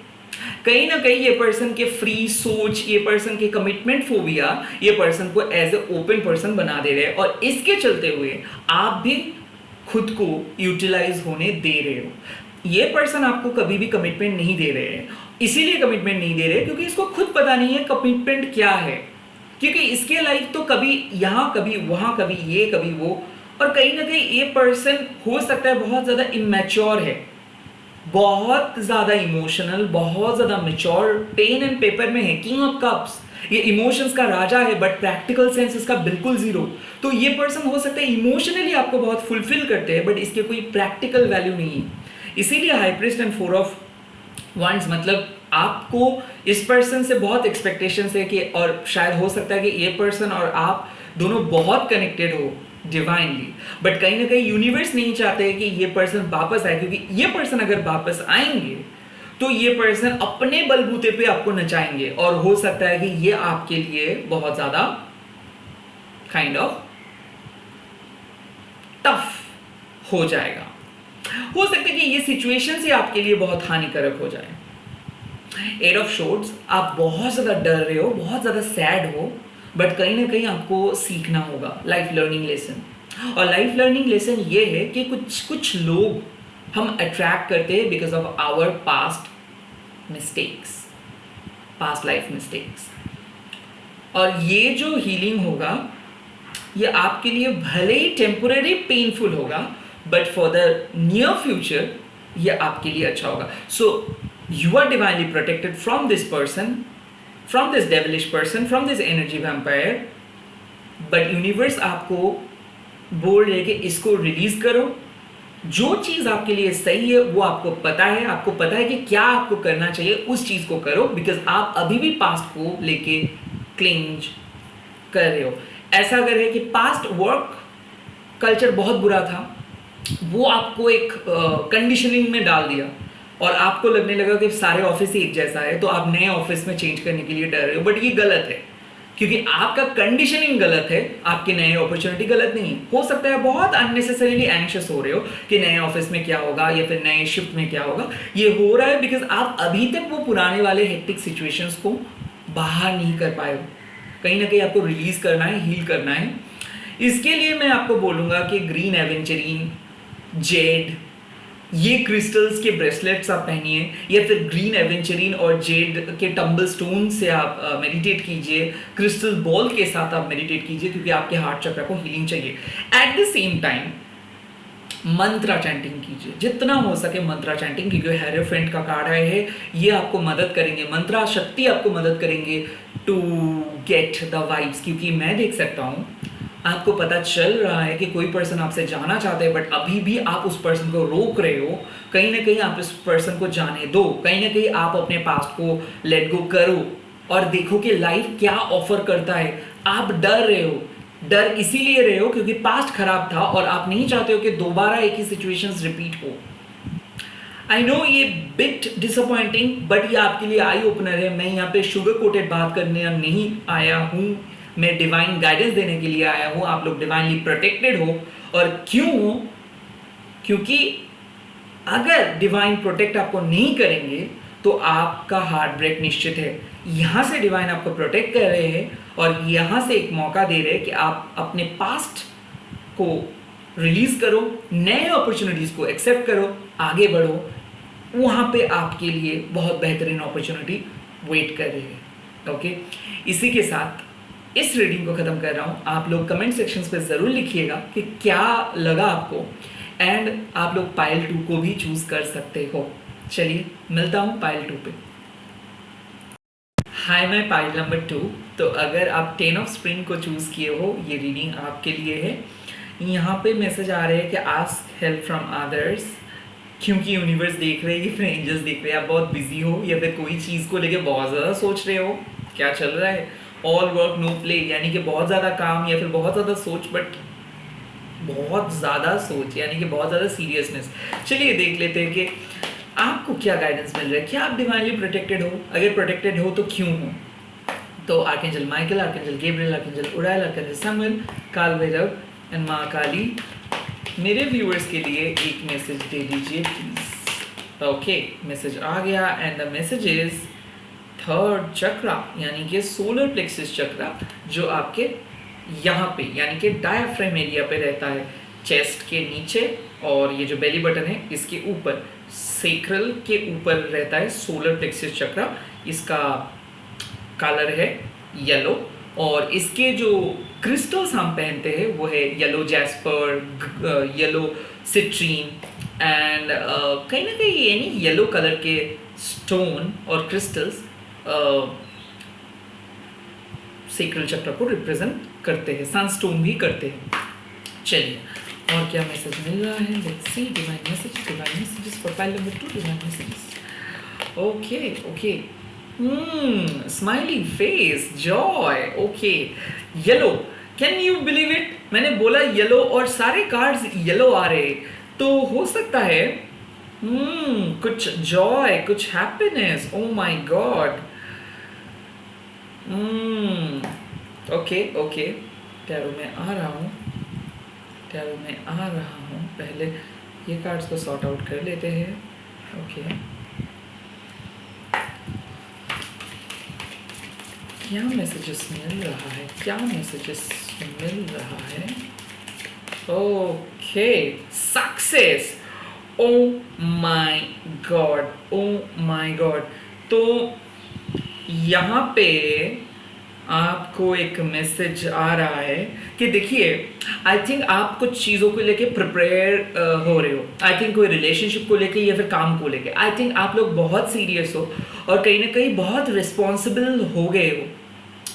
कहीं ना कहीं ये पर्सन के फ्री सोच, ये पर्सन के कमिटमेंट फोबिया ये पर्सन को एज ए ओपन पर्सन बना दे रहे हैं, और इसके चलते हुए आप भी खुद को यूटिलाइज होने दे रहे हो। ये पर्सन आपको कभी भी कमिटमेंट नहीं दे रहे हैं। इसीलिए कमिटमेंट नहीं दे रहे क्योंकि इसको खुद पता नहीं है कमिटमेंट क्या है, क्योंकि इसके लाइफ तो कभी यहाँ कभी वहाँ, कभी ये कभी वो। और कहीं ना कहीं ये पर्सन हो सकता है बहुत ज़्यादा इमेच्योर है, बहुत ज़्यादा इमोशनल, बहुत ज़्यादा मेच्योर, पेन एंड पेपर में है, किंग ऑफ कप्स, ये इमोशंस का राजा है, बट प्रैक्टिकल सेंस इसका बिल्कुल जीरो। तो ये पर्सन हो सकता है इमोशनली आपको बहुत फुलफिल करते हैं, बट इसके कोई प्रैक्टिकल वैल्यू नहीं है। इसीलिए high priest and 4 of wands, मतलब आपको इस पर्सन से बहुत एक्सपेक्टेशंस है कि, और शायद हो सकता है कि ये पर्सन और आप दोनों बहुत कनेक्टेड हो डिवाइनली, बट कहीं ना कहीं यूनिवर्स नहीं चाहते कि ये पर्सन वापस आए, क्योंकि ये पर्सन अगर वापस आएंगे तो ये पर्सन अपने बलबूते पे आपको नचाएंगे, और हो सकता है कि ये आपके लिए बहुत ज्यादा काइंड ऑफ टफ हो जाएगा। हो सकता है कि ये सिचुएशन से आपके लिए बहुत हानिकारक हो जाए। 8 ऑफ शॉर्ट्स, आप बहुत ज्यादा डर रहे हो, बहुत ज्यादा सैड हो, बट कहीं ना कहीं आपको सीखना होगा लाइफ लर्निंग लेसन। और लाइफ लर्निंग लेसन ये है कि कुछ लोग हम अट्रैक्ट करते हैं because of our past mistakes, past life mistakes. और ये जो हीलिंग होगा ये आपके लिए भले ही टेम्पोररी पेनफुल होगा, but for the near future ये आपके लिए अच्छा होगा। So you are divinely protected from this person, from this devilish person, from this energy vampire, but universe आपको बोल रहे कि इसको रिलीज करो। जो चीज आपके लिए सही है वो आपको पता है, आपको पता है कि क्या आपको करना चाहिए, उस चीज को करो, बिकॉज आप अभी भी पास्ट को लेके क्लिंज कर रहे हो। ऐसा अगर है कि पास्ट वर्क कल्चर बहुत बुरा था, वो आपको एक कंडीशनिंग में डाल दिया, और आपको लगने लगा कि सारे ऑफिस ही एक जैसा है, तो आप नए ऑफिस में चेंज करने के लिए डर रहे हो, बट ये गलत है, क्योंकि आपका कंडीशनिंग गलत है, आपकी नई अपॉर्चुनिटी गलत नहीं है। हो सकता है बहुत अननेसेसरीली एंग्शियस हो रहे हो कि नए ऑफिस में क्या होगा या फिर नए शिफ्ट में क्या होगा। ये हो रहा है बिकॉज आप अभी तक वो पुराने वाले हेक्टिक सिचुएशंस को बाहर नहीं कर पाए हो। कहीं ना कहीं आपको रिलीज करना है, हील करना है। इसके लिए मैं आपको बोलूँगा कि ग्रीन एवेंचरीन, जेड, ये क्रिस्टल्स के ब्रेसलेट्स आप पहनिए, या फिर ग्रीन एवेंचरीन और जेड के टम्बल स्टोन से आप मेडिटेट कीजिए, क्रिस्टल बॉल के साथ आप मेडिटेट कीजिए, क्योंकि आपके हार्ट चक्र को हीलिंग चाहिए। At the same time Mantra chanting कीजिए, जितना हो सके मंत्रा चैंटिंग, क्योंकि हेरोफेंट का कार्ड आया है, ये आपको मदद करेंगे, मंत्रा शक्ति आपको मदद करेंगे टू गेट द वाइब्स। क्योंकि मैं देख सकता हूँ आपको पता चल रहा है कि कोई पर्सन आपसे जाना चाहते हैं, बट अभी भी आप उस पर्सन को रोक रहे हो। कहीं ना कहीं आप इस पर्सन को जाने दो, कहीं ना कहीं आप अपने पास्ट को लेट गो करो और देखो कि लाइफ क्या ऑफर करता है। आप डर रहे हो, डर इसीलिए रहे हो क्योंकि पास्ट खराब था और आप नहीं चाहते हो कि दोबारा एक ही सिचुएशंस रिपीट हो। आई नो ये बिट डिसअपॉइंटिंग, बट ये आपके लिए आई ओपनर है। मैं यहाँ पे शुगर कोटेड बात करने नहीं आया हूँ, मैं डिवाइन गाइडेंस देने के लिए आया हूँ। आप लोग डिवाइनली प्रोटेक्टेड हो, और क्यों हो? क्योंकि अगर डिवाइन प्रोटेक्ट आपको नहीं करेंगे तो आपका हार्ट ब्रेक निश्चित है। यहाँ से डिवाइन आपको प्रोटेक्ट कर रहे हैं और यहाँ से एक मौका दे रहे हैं कि आप अपने पास्ट को रिलीज करो, नए अपॉर्चुनिटीज को एक्सेप्ट करो, आगे बढ़ो। वहाँ पे आपके लिए बहुत बेहतरीन अपॉर्चुनिटी वेट कर रही है। ओके, इसी के साथ इस रीडिंग को ख़त्म कर रहा हूँ। आप लोग कमेंट सेक्शंस पे ज़रूर लिखिएगा कि क्या लगा आपको, एंड आप लोग पाइल 2 को भी चूज़ कर सकते हो। चलिए मिलता हूँ पाइल 2 पे। हाय, मैं पाइल नंबर 2। तो अगर आप 10 ऑफ स्प्रिंग को चूज़ किए हो, ये रीडिंग आपके लिए है। यहाँ पे मैसेज आ रहे हैं कि आस्क हेल्प फ्रॉम अदर्स, क्योंकि यूनिवर्स देख रहे हैं कि फिर एंजल्स देख रहे हैं। आप बहुत बिजी हो या फिर कोई चीज़ को लेके बहुत ज़्यादा सोच रहे हो। क्या चल रहा है? ऑल वर्क नो प्ले, यानी कि बहुत ज़्यादा काम या फिर बहुत ज़्यादा सोच, बट बहुत ज़्यादा सोच यानी कि बहुत ज़्यादा सीरियसनेस। चलिए देख लेते हैं कि आपको क्या गाइडेंस मिल रहा है, क्या आप डिवाइनली प्रोटेक्टेड हो, अगर प्रोटेक्टेड हो तो क्यों हो। तो archangel Michael, archangel Gabriel, archangel Uriel, archangel Samuel, Kaal Bhairav and Maa काली, मेरे व्यूअर्स के लिए एक मैसेज दे दीजिए प्लीज। ओके, मैसेज आ गया and the message is third chakra यानी कि सोलर प्लेक्सिस चक्रा, जो आपके यहाँ पे यानी कि डायाफ्राम एरिया पे रहता है, चेस्ट के नीचे, और ये जो बेली बटन है इसके ऊपर, सेक्रल के ऊपर रहता है सोलर प्लेक्सिस चक्रा। इसका कलर है येलो, और इसके जो क्रिस्टल्स हम पहनते हैं वो है yellow jasper, yellow citrine and कहीं ना कहीं यानी येलो कलर के स्टोन और क्रिस्टल्स सेक्रल चक्र को रिप्रेजेंट करते हैं, सनस्टोन भी करते हैं। चलिए, और क्या मैसेज मिल रहा है, let's see. Divine messages for file number 2, divine messages. Okay, smiley face, Joy, okay, yellow, can you believe it, मैंने बोला येलो और सारे कार्ड्स येलो आ रहे, तो हो सकता है कुछ जॉय, कुछ happiness, oh my God. Okay, tarot में आ रहा हूँ, पहले ये कार्ड्स को सॉर्ट आउट कर लेते हैं। ओके, क्या मैसेजेस मिल रहा है, okay, success, oh my God. तो यहाँ पे आपको एक मैसेज आ रहा है कि देखिए, आई थिंक आप कुछ चीज़ों को लेके प्रिपेयर हो रहे हो, आई थिंक कोई रिलेशनशिप को लेके या फिर काम को लेके, आई थिंक आप लोग बहुत सीरियस हो और कहीं ना कहीं बहुत रिस्पॉन्सिबल हो गए हो।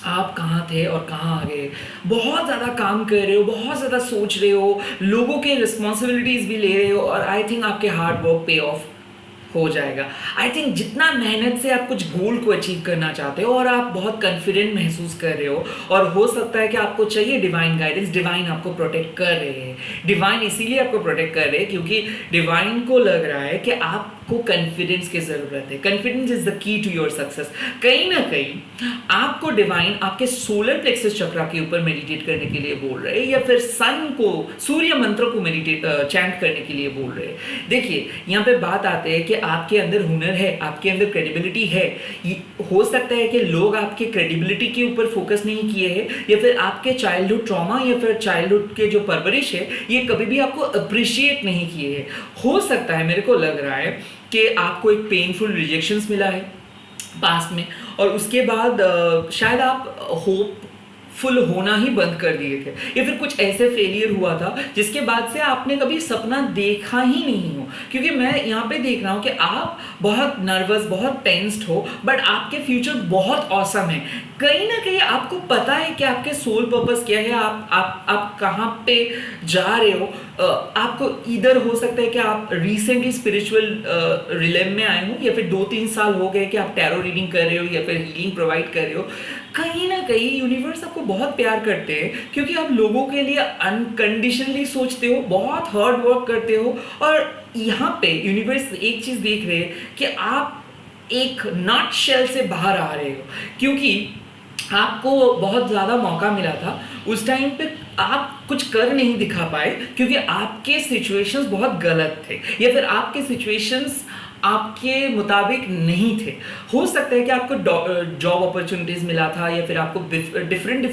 आप कहाँ थे और कहाँ आ गए, बहुत ज़्यादा काम कर रहे हो, बहुत ज़्यादा सोच रहे हो, लोगों के रिस्पॉन्सिबिलिटीज़ भी ले रहे हो, और आई थिंक आपके हार्ड वर्क पे ऑफ हो जाएगा। आई थिंक जितना मेहनत से आप कुछ गोल को अचीव करना चाहते हो और आप बहुत कॉन्फिडेंट महसूस कर रहे हो, और हो सकता है कि आपको चाहिए डिवाइन गाइडेंस, डिवाइन आपको प्रोटेक्ट कर रहे हैं। डिवाइन इसीलिए आपको प्रोटेक्ट कर रहे हैं क्योंकि डिवाइन को लग रहा है कि आपको कॉन्फिडेंस की ज़रूरत है। Confidence is the key to your success. कहीं ना कहीं आपको डिवाइन आपके सोलर प्लेक्सस चक्रा के ऊपर मेडिटेट करने के लिए बोल रहे हैं, या फिर सन को, सूर्य मंत्र को मेडिटेट चैंट करने के लिए बोल रहे हैं। देखिए, यहाँ पे बात आते हैं कि आपके अंदर हुनर है, आपके अंदर क्रेडिबिलिटी है। हो सकता है कि लोग आपके क्रेडिबिलिटी के ऊपर फोकस नहीं किए हैं, या फिर आपके चाइल्डहुड ट्रॉमा या फिर चाइल्डहुड के जो परवरिश है ये कभी भी आपको अप्रिशिएट नहीं किए हैं। हो सकता है, मेरे को लग रहा है कि आपको एक पेनफुल रिजेक्शंस मिला है पास्ट में, और उसके बाद शायद आप होप फुल होना ही बंद कर दिए थे, या फिर कुछ ऐसे फेलियर हुआ था जिसके बाद से आपने कभी सपना देखा ही नहीं हो। क्योंकि मैं यहाँ पे देख रहा हूँ कि आप बहुत नर्वस, बहुत टेंस्ड हो, बट आपके फ्यूचर बहुत ऑसम है। कहीं ना कहीं आपको पता है कि आपके सोल पर्पस क्या है, आप कहाँ पे जा रहे हो। आपको इधर हो सकता है कि आप रिसेंटली स्पिरिचुअल रिलेम में आए हो, या फिर 2-3 साल हो गए कि आप टैरो रीडिंग कर रहे हो या फिर हीलिंग प्रोवाइड कर रहे हो। कहीं ना कहीं यूनिवर्स आपको बहुत प्यार करते हैं क्योंकि आप लोगों के लिए अनकंडीशनली सोचते हो, बहुत हार्ड वर्क करते हो, और यहाँ पे यूनिवर्स एक चीज़ देख रहे हैं कि आप एक नट शेल से बाहर आ रहे हो, क्योंकि आपको बहुत ज़्यादा मौका मिला था। उस टाइम पे आप कुछ कर नहीं दिखा पाए क्योंकि आपके सिचुएशंस बहुत गलत थे, या फिर आपके सिचुएशंस आपके मुताबिक नहीं थे। हो सकता है कि आपको जॉब अपॉर्चुनिटीज़ मिला था, या फिर आपको डिफरेंट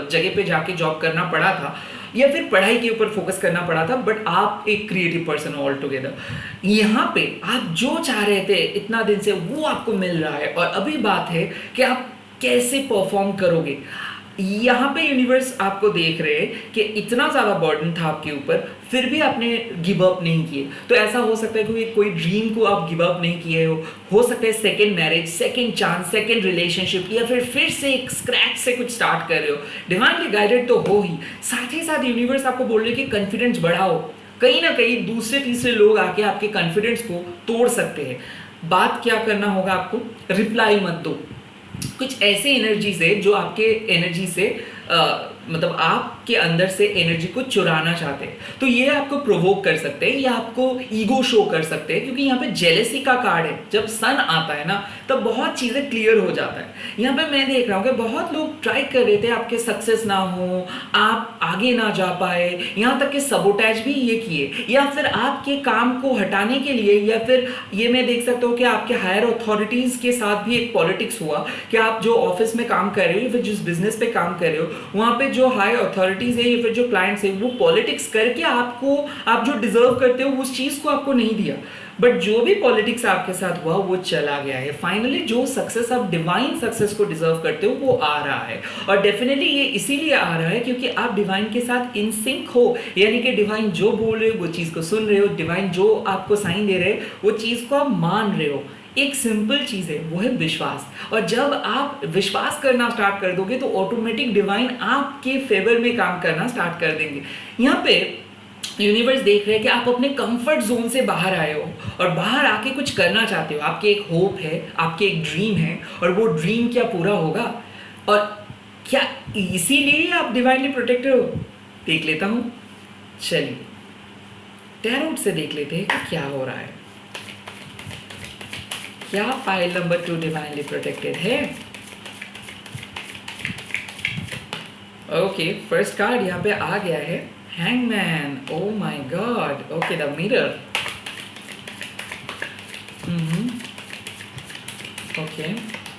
जगह पे जाके जॉब करना पड़ा था, या फिर पढ़ाई के ऊपर फोकस करना पड़ा था, बट आप एक क्रिएटिव पर्सन ऑल टुगेदर। यहाँ पे आप जो चाह रहे थे इतना दिन से वो आपको मिल रहा है, और अभी बात है कि आप कैसे परफॉर्म करोगे। यहाँ पे यूनिवर्स आपको देख रहे हैं कि इतना ज़्यादा बर्डन था आपके ऊपर, फिर भी आपने गिव अप नहीं किए। तो ऐसा हो सकता है कि कोई ड्रीम को आप गिव अप नहीं किए हो सकता है second marriage, second chance, second relationship, या फिर से एक स्क्रैच से कुछ स्टार्ट कर रहे हो। डिवाइनली गाइडेड तो हो ही, साथ ही साथ यूनिवर्स आपको बोल रहे हैं कि कॉन्फिडेंस बढ़ाओ। कहीं ना कहीं दूसरे तीसरे लोग आके आपके कॉन्फिडेंस को तोड़ सकते हैं। बात क्या करना होगा आपको, रिप्लाई मत दो। कुछ ऐसे एनर्जी से जो आपके एनर्जी से मतलब आप आपके अंदर से एनर्जी को चुराना चाहते हैं। तो ये आपको प्रोवोक कर सकते हैं या आपको ईगो शो कर सकते हैं, क्योंकि यहाँ पे जेलेसी का कार्ड है। जब सन आता है ना तब बहुत चीज़ें क्लियर हो जाता है। यहाँ पे मैं देख रहा हूँ कि बहुत लोग ट्राई कर रहे थे आपके सक्सेस ना हो, आप आगे ना जा पाए, यहाँ तक कि सबोटैज भी ये किए, या फिर आपके काम को हटाने के लिए, या फिर ये मैं देख सकता हूँ कि आपके हायर अथॉरिटीज़ के साथ भी एक पॉलिटिक्स हुआ कि आप जो ऑफिस में काम कर रहे हो या फिर जिस बिजनेस पे काम कर रहे हो वहाँ पे जो हाई अथॉरिटीज़ है या फिर जो क्लाइंट्स है वो पॉलिटिक्स करके आपको, आप जो डिजर्व करते हो उस चीज़ को आपको नहीं दिया। बट जो भी पॉलिटिक्स आपके साथ हुआ वो चला गया है। फाइनली जो सक्सेस आप डिवाइन सक्सेस को डिजर्व करते हो वो आ रहा है, और डेफिनेटली ये इसीलिए आ रहा है क्योंकि आप डिवाइन के साथ इन सिंक हो, यानी कि डिवाइन जो बोल रहे हो वो चीज़ को सुन रहे हो, डिवाइन जो आपको साइन दे रहे हैं वो चीज़ को आप मान रहे हो। एक सिंपल चीज़ है, वो है विश्वास। और जब आप विश्वास करना स्टार्ट कर दोगे तो ऑटोमेटिक डिवाइन आपके फेवर में काम करना स्टार्ट कर देंगे। यहाँ पे यूनिवर्स देख रहे हैं कि आप अपने कंफर्ट जोन से बाहर आए हो और बाहर आके कुछ करना चाहते हो। आपके एक होप है, आपके एक ड्रीम है, और वो ड्रीम क्या पूरा होगा? और क्या इसीलिए आप डिवाइनली प्रोटेक्टेड हो? देख लेता हूँ, चलिए टैरोट से देख लेते हैं कि क्या हो रहा है। क्या पाइल नंबर 2 डिवाइनली प्रोटेक्टेड है? ओके, फर्स्ट कार्ड यहाँ पे आ गया है, Hangman. Oh my God. Okay, the mirror. Okay.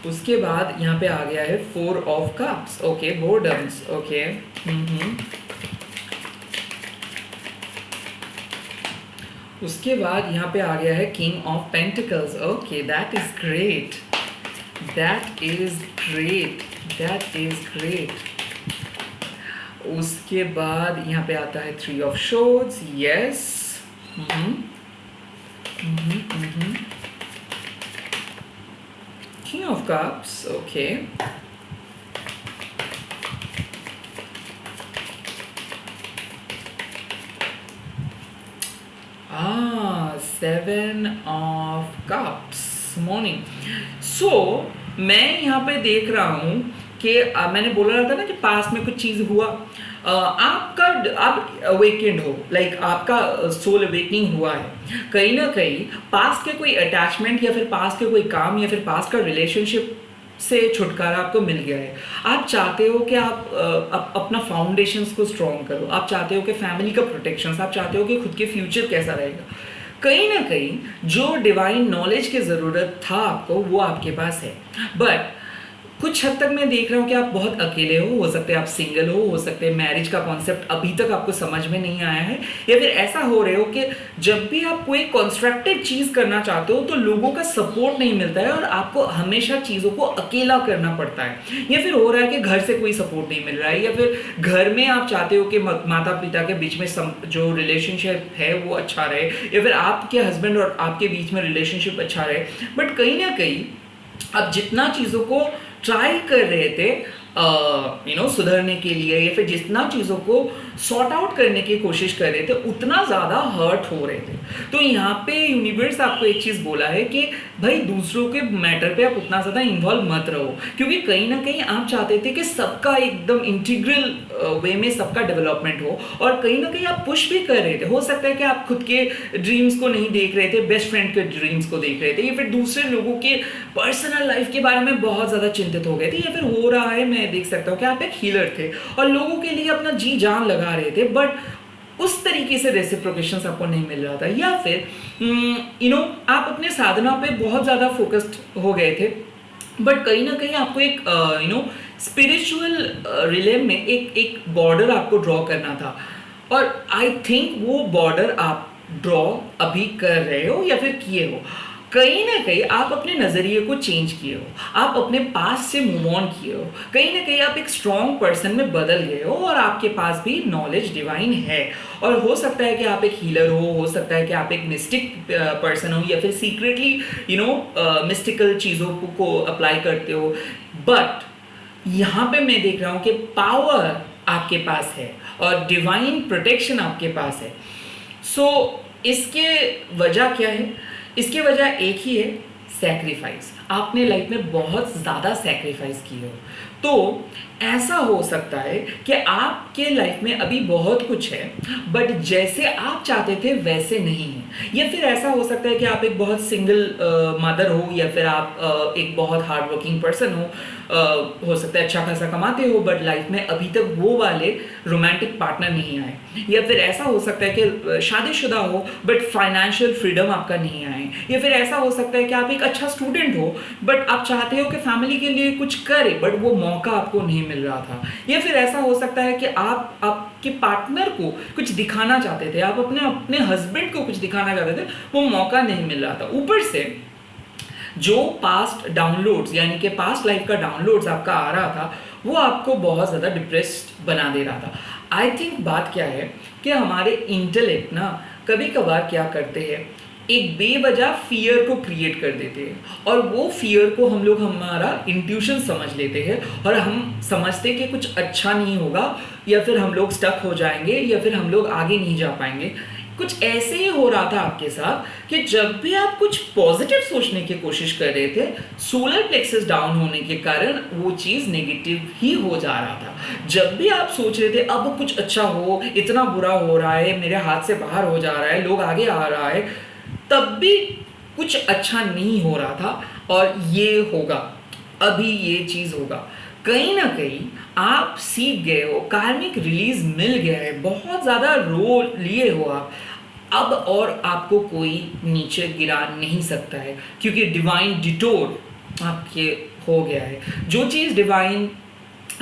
उसके बाद यहाँ पे आ गया है 4 of cups. Okay, boredoms. Okay. उसके बाद यहाँ पे आ गया है King of Pentacles. Okay, that is great. That is great. That is great. उसके बाद यहाँ पे आता है 3 of Swords. Yes. King of Cups. Okay. Ah, 7 of Cups. Morning. So मैं यहाँ पे देख रहा हूँ कि मैंने बोला रहा था ना कि पास्ट में कुछ चीज़ हुआ, आप अवेकेंड हो, लाइक आपका सोल अवेकनिंग हुआ है। कहीं ना कहीं पास्ट के कोई अटैचमेंट या फिर पास्ट के कोई काम या फिर पास्ट का रिलेशनशिप से छुटकारा आपको मिल गया है। आप चाहते हो कि आप अपना फाउंडेशंस को स्ट्रॉन्ग करो, आप चाहते हो कि फैमिली का प्रोटेक्शन, आप चाहते हो कि खुद के फ्यूचर कैसा रहेगा। कहीं ना कहीं जो डिवाइन नॉलेज की ज़रूरत था आपको वो आपके पास है, बट कुछ हद तक मैं देख रहा हूँ कि आप बहुत अकेले हो सकते हैं आप सिंगल हो सकते हैं मैरिज का कॉन्सेप्ट अभी तक आपको समझ में नहीं आया है, या फिर ऐसा हो रहे हो कि जब भी आप कोई कंस्ट्रक्टिव चीज़ करना चाहते हो तो लोगों का सपोर्ट नहीं मिलता है और आपको हमेशा चीज़ों को अकेला करना पड़ता है, या फिर हो रहा है कि घर से कोई सपोर्ट नहीं मिल रहा है, या फिर घर में आप चाहते हो कि माता पिता के बीच में जो रिलेशनशिप है वो अच्छा रहे, या फिर आपके हस्बैंड और आपके बीच में रिलेशनशिप अच्छा रहे, बट कहीं ना कहीं आप जितना चीज़ों को ट्राई कर रहे थे सुधरने के लिए, या फिर जितना चीज़ों को सॉर्ट आउट करने की कोशिश कर रहे थे उतना ज़्यादा हर्ट हो रहे थे। तो यहाँ पे यूनिवर्स आपको एक चीज़ बोला है कि भाई दूसरों के मैटर पे आप उतना ज़्यादा इन्वॉल्व मत रहो, क्योंकि कहीं ना कहीं आप चाहते थे कि सबका एकदम इंटीग्रल वे में सबका डेवलपमेंट हो, और कहीं ना कहीं आप पुश भी कर रहे थे। हो सकता है कि आप खुद के ड्रीम्स को नहीं देख रहे थे, बेस्ट फ्रेंड के ड्रीम्स को देख रहे थे, या फिर दूसरे लोगों के पर्सनल लाइफ के बारे में बहुत ज़्यादा चिंतित हो गए थे, या फिर हो रहा है मैं देख सकता हूँ कि आप एक हीलर थे और लोगों के लिए अपना जी जान लगा रहे थे, बट उस तरीके से रेसिप्रोकेशन आपको नहीं मिल रहा था, या फिर आप अपने साधना पे बहुत ज़्यादा फोकस्ड हो गए थे, बट कहीं ना कहीं आपको एक स्पिरिचुअल रिले में एक बॉर्डर आपको ड्रॉ करना था, और आई थिंक वो बॉर्डर आप ड्रॉ अभी कर रहे हो या फिर किए हो। कहीं ना कहीं आप अपने नज़रिए को चेंज किए हो, आप अपने पास से मूव ऑन किए हो, कहीं ना कहीं आप एक स्ट्रॉन्ग पर्सन में बदल गए हो, और आपके पास भी नॉलेज डिवाइन है। और हो सकता है कि आप एक हीलर हो सकता है कि आप एक मिस्टिक पर्सन हो, या फिर सीक्रेटली मिस्टिकल चीज़ों को अप्लाई करते हो, बट यहाँ पे मैं देख रहा हूँ कि पावर आपके पास है और डिवाइन प्रोटेक्शन आपके पास है। सो इसके वजह क्या है? इसकी वजह एक ही है, सैक्रिफाइस। आपने लाइफ में बहुत ज़्यादा सैक्रिफाइस किए हो, तो ऐसा हो सकता है कि आपके लाइफ में अभी बहुत कुछ है बट जैसे आप चाहते थे वैसे नहीं है, या फिर ऐसा हो सकता है कि आप एक बहुत सिंगल मदर हो, या फिर आप एक बहुत हार्ड वर्किंग पर्सन हो सकता है अच्छा खासा कमाते हो बट लाइफ में अभी तक वो वाले रोमांटिक पार्टनर नहीं आए, या फिर ऐसा हो सकता है कि शादीशुदा हो बट फाइनेंशियल फ्रीडम आपका नहीं आए, या फिर ऐसा हो सकता है कि आप एक अच्छा स्टूडेंट हो बट आप चाहते हो कि फैमिली के लिए कुछ करे बट वो मौका आपको नहीं मिल रहा था, या फिर ऐसा हो सकता है कि आप आपके पार्टनर को कुछ दिखाना चाहते थे, आप अपने अपने हस्बैंड को कुछ दिखाना चाहते थे, वो मौका नहीं मिल रहा था। ऊपर से जो पास्ट डाउनलोड्स यानी कि पास्ट लाइफ का डाउनलोड्स आपका आ रहा था वो आपको बहुत ज़्यादा डिप्रेस्ड बना दे रहा था। आई थिंक बात क्या है कि हमारे इंटेलेक्ट ना कभी कभार क्या करते हैं, एक बेवजह फियर को क्रिएट कर देते हैं और वो फियर को हम लोग हमारा इंट्यूशन समझ लेते हैं और हम समझते हैं कि कुछ अच्छा नहीं होगा, या फिर हम लोग स्टक हो जाएंगे, या फिर हम लोग आगे नहीं जा पाएंगे। कुछ ऐसे ही हो रहा था आपके साथ कि जब भी आप कुछ पॉजिटिव सोचने की कोशिश कर रहे थे, सोलर प्लेक्सस डाउन होने के कारण वो चीज़ नेगेटिव ही हो जा रहा था। जब भी आप सोच रहे थे अब कुछ अच्छा हो, इतना बुरा हो रहा है, मेरे हाथ से बाहर हो जा रहा है, लोग आगे आ रहा है, तब भी कुछ अच्छा नहीं हो रहा था। और ये होगा, अभी ये चीज़ होगा, कहीं ना कहीं आप सीख गए हो, कार्मिक रिलीज मिल गया है, बहुत ज़्यादा रो लिए हो आप, अब और आपको कोई नीचे गिरा नहीं सकता है क्योंकि डिवाइन डिटोर आपके हो गया है। जो चीज़ डिवाइन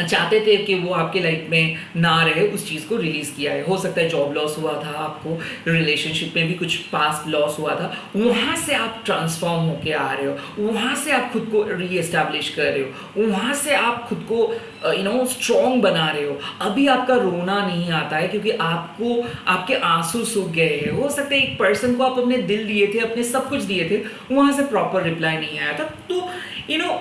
चाहते थे कि वो आपके लाइफ में ना रहे, उस चीज़ को रिलीज़ किया है। हो सकता है जॉब लॉस हुआ था आपको, रिलेशनशिप में भी कुछ पास्ट लॉस हुआ था, वहाँ से आप ट्रांसफॉर्म होके आ रहे हो, वहाँ से आप खुद को रीएस्टैब्लिश कर रहे हो, वहाँ से आप खुद को स्ट्रॉन्ग बना रहे हो। अभी आपका रोना नहीं आता है क्योंकि आपको आपके आंसू सूख गए हैं। हो सकता है एक पर्सन को आप अपने दिल दिए थे, अपने सब कुछ दिए थे, वहाँ से प्रॉपर रिप्लाई नहीं आया था। तो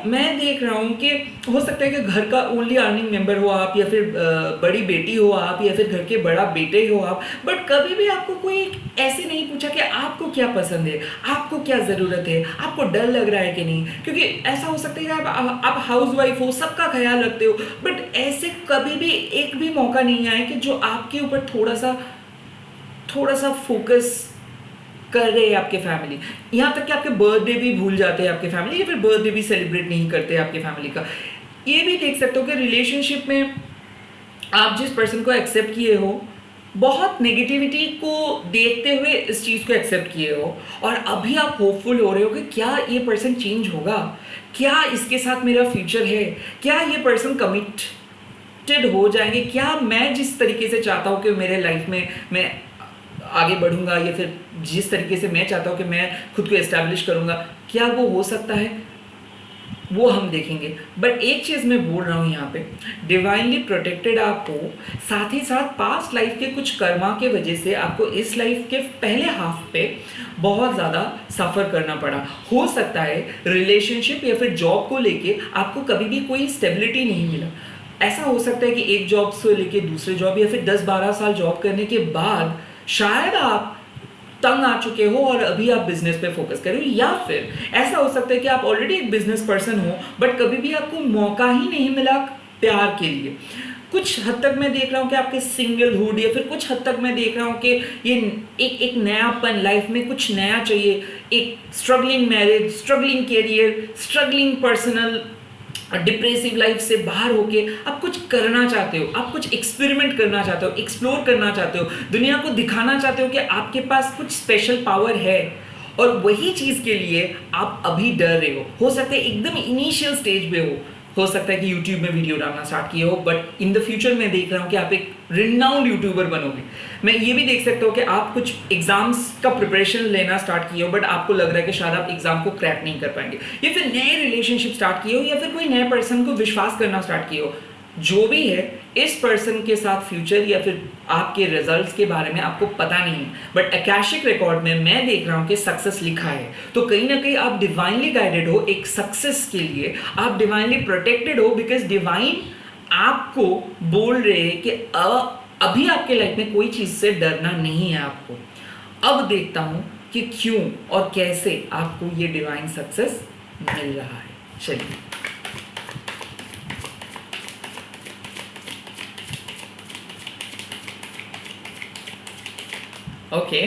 मैं देख रहा हूँ कि हो सकता है कि घर का ओनली अर्निंग मेंबर हो आप, या फिर बड़ी बेटी हो आप, या फिर घर के बड़ा बेटे हो आप, बट कभी भी आपको कोई ऐसे नहीं पूछा कि आपको क्या पसंद है, आपको क्या ज़रूरत है, आपको डर लग रहा है कि नहीं। क्योंकि ऐसा हो सकता है कि आप हाउस वाइफ हो, सबका ख्याल रखते हो, बट ऐसे कभी भी एक भी मौका नहीं आया कि जो आपके ऊपर थोड़ा सा फोकस कर रहे हैं आपके फैमिली। यहाँ तक कि आपके बर्थडे भी भूल जाते हैं आपके फैमिली, या फिर बर्थडे भी सेलिब्रेट नहीं करते आपके फैमिली का। ये भी देख सकते हो कि रिलेशनशिप में आप जिस पर्सन को एक्सेप्ट किए हो, बहुत नेगेटिविटी को देखते हुए इस चीज़ को एक्सेप्ट किए हो, और अभी आप होपफुल हो रहे हो कि क्या ये पर्सन चेंज होगा, क्या इसके साथ मेरा फ्यूचर है, क्या ये पर्सन कमिटेड हो जाएंगे, क्या मैं जिस तरीके से चाहता हूँ कि मेरे लाइफ में मैं आगे बढ़ूंगा, या फिर जिस तरीके से मैं चाहता हूँ कि मैं खुद को एस्टैब्लिश करूंगा, क्या वो हो सकता है, वो हम देखेंगे। बट एक चीज़ मैं बोल रहा हूँ यहाँ पे, डिवाइनली प्रोटेक्टेड आप हो, साथ ही साथ पास्ट लाइफ के कुछ कर्मा के वजह से आपको इस लाइफ के पहले हाफ पे बहुत ज़्यादा सफ़र करना पड़ा। हो सकता है रिलेशनशिप या फिर जॉब को लेके आपको कभी भी कोई स्टेबिलिटी नहीं मिला। ऐसा हो सकता है कि एक जॉब से लेके दूसरे जॉब, या फिर 10-12 साल जॉब करने के बाद शायद आप तंग आ चुके हो और अभी आप बिजनेस पे फोकस कर रहे हो, या फिर ऐसा हो सकता है कि आप ऑलरेडी एक बिजनेस पर्सन हो बट कभी भी आपको मौका ही नहीं मिला प्यार के लिए। कुछ हद तक मैं देख रहा हूँ कि आपके सिंगलहुड, या फिर कुछ हद तक मैं देख रहा हूँ कि ये एक नयापन, लाइफ में कुछ नया चाहिए, एक struggling marriage, struggling career, struggling personal depressive life से बाहर होके आप कुछ करना चाहते हो, आप कुछ एक्सपेरिमेंट करना चाहते हो, एक्सप्लोर करना चाहते हो, दुनिया को दिखाना चाहते हो कि आपके पास कुछ स्पेशल पावर है, और वही चीज़ के लिए आप अभी डर रहे हो सकता है एकदम इनिशियल स्टेज पे हो सकता है कि यूट्यूब में वीडियो डालना स्टार्ट किए हो, बट इन द फ्यूचर मैं देख रहा हूँ कि आप एक रिनाउंड यूट्यूबर बनोगे। मैं ये भी देख सकता हूँ कि आप कुछ एग्जाम्स का प्रिपरेशन लेना स्टार्ट किए हो, बट आपको लग रहा है कि शायद आप एग्जाम को क्रैक नहीं कर पाएंगे, या फिर नए रिलेशनशिप स्टार्ट किए हो, या फिर कोई नए पर्सन को विश्वास करना स्टार्ट किए हो। जो भी है, इस पर्सन के साथ फ्यूचर या फिर आपके रिजल्ट्स के बारे में आपको पता नहीं है, बट अकाशिक रिकॉर्ड में मैं देख रहा हूँ कि सक्सेस लिखा है। तो कहीं ना कहीं आप डिवाइनली गाइडेड हो एक सक्सेस के लिए, आप डिवाइनली प्रोटेक्टेड हो, बिकॉज डिवाइन आपको बोल रहे हैं कि अभी आपके लाइफ में कोई चीज़ से डरना नहीं है आपको। अब देखता हूँ कि क्यों और कैसे आपको ये डिवाइन सक्सेस मिल रहा है। चलिए, okay,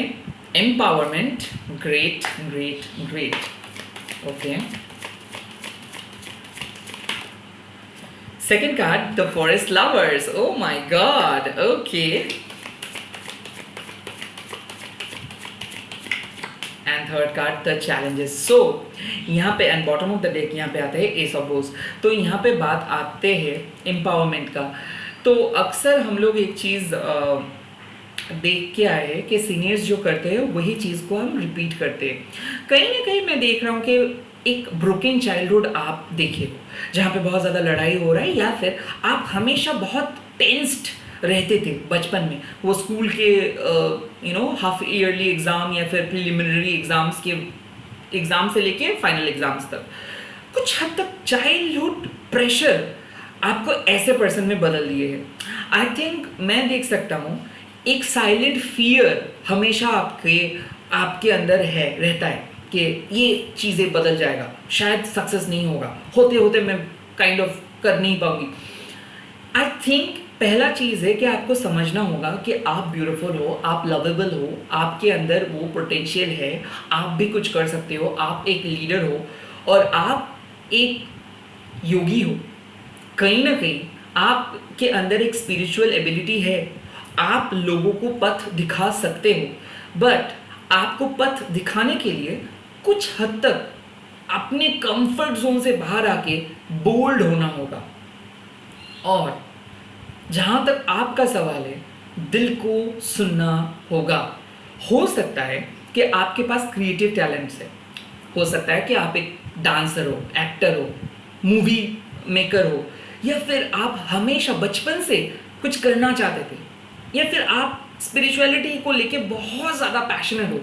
empowerment, great great great. Okay, second card, the forest lovers. Oh my god, okay. And third card, the challenges. So यहाँ पे and bottom of the deck यहाँ पे आता है एस ऑफ रोज। तो यहाँ पे बात आते हैं एम्पावरमेंट का। तो अक्सर हम लोग एक चीज़ देख के आए हैं कि सीनियर्स जो करते हैं वही चीज़ को हम रिपीट करते हैं। कहीं ना कहीं मैं देख रहा हूँ कि एक ब्रोकन चाइल्डहुड आप देखे हो, जहाँ पे बहुत ज़्यादा लड़ाई हो रहा है, या फिर आप हमेशा बहुत टेंस्ड रहते थे बचपन में। वो स्कूल के हाफ ईयरली एग्ज़ाम या फिर प्रिलिमिनरी एग्ज़ाम्स के एग्ज़ाम से लेके फाइनल एग्ज़ाम्स तक कुछ हद तक चाइल्डहुड प्रेशर आपको ऐसे पर्सन में बदल दिए है। आई थिंक मैं देख सकता हूँ एक साइलेंट फियर हमेशा आपके अंदर रहता है कि ये चीज़ें बदल जाएगा, शायद सक्सेस नहीं होगा, होते होते मैं काइंड ऑफ कर नहीं पाऊंगी। आई थिंक पहला चीज़ है कि आपको समझना होगा कि आप ब्यूटीफुल हो, आप लवेबल हो, आपके अंदर वो पोटेंशियल है, आप भी कुछ कर सकते हो, आप एक लीडर हो और आप एक योगी हो। कहीं ना कहीं आपके अंदर एक स्पिरिचुअल एबिलिटी है, आप लोगों को पथ दिखा सकते हो, बट आपको पथ दिखाने के लिए कुछ हद तक अपने कंफर्ट जोन से बाहर आके बोल्ड होना होगा। और जहाँ तक आपका सवाल है, दिल को सुनना होगा। हो सकता है कि आपके पास क्रिएटिव टैलेंट्स है, हो सकता है कि आप एक डांसर हो, एक्टर हो, मूवी मेकर हो, या फिर आप हमेशा बचपन से कुछ करना चाहते थे, या फिर आप स्पिरिचुअलिटी को लेके बहुत ज़्यादा पैशनेट हो,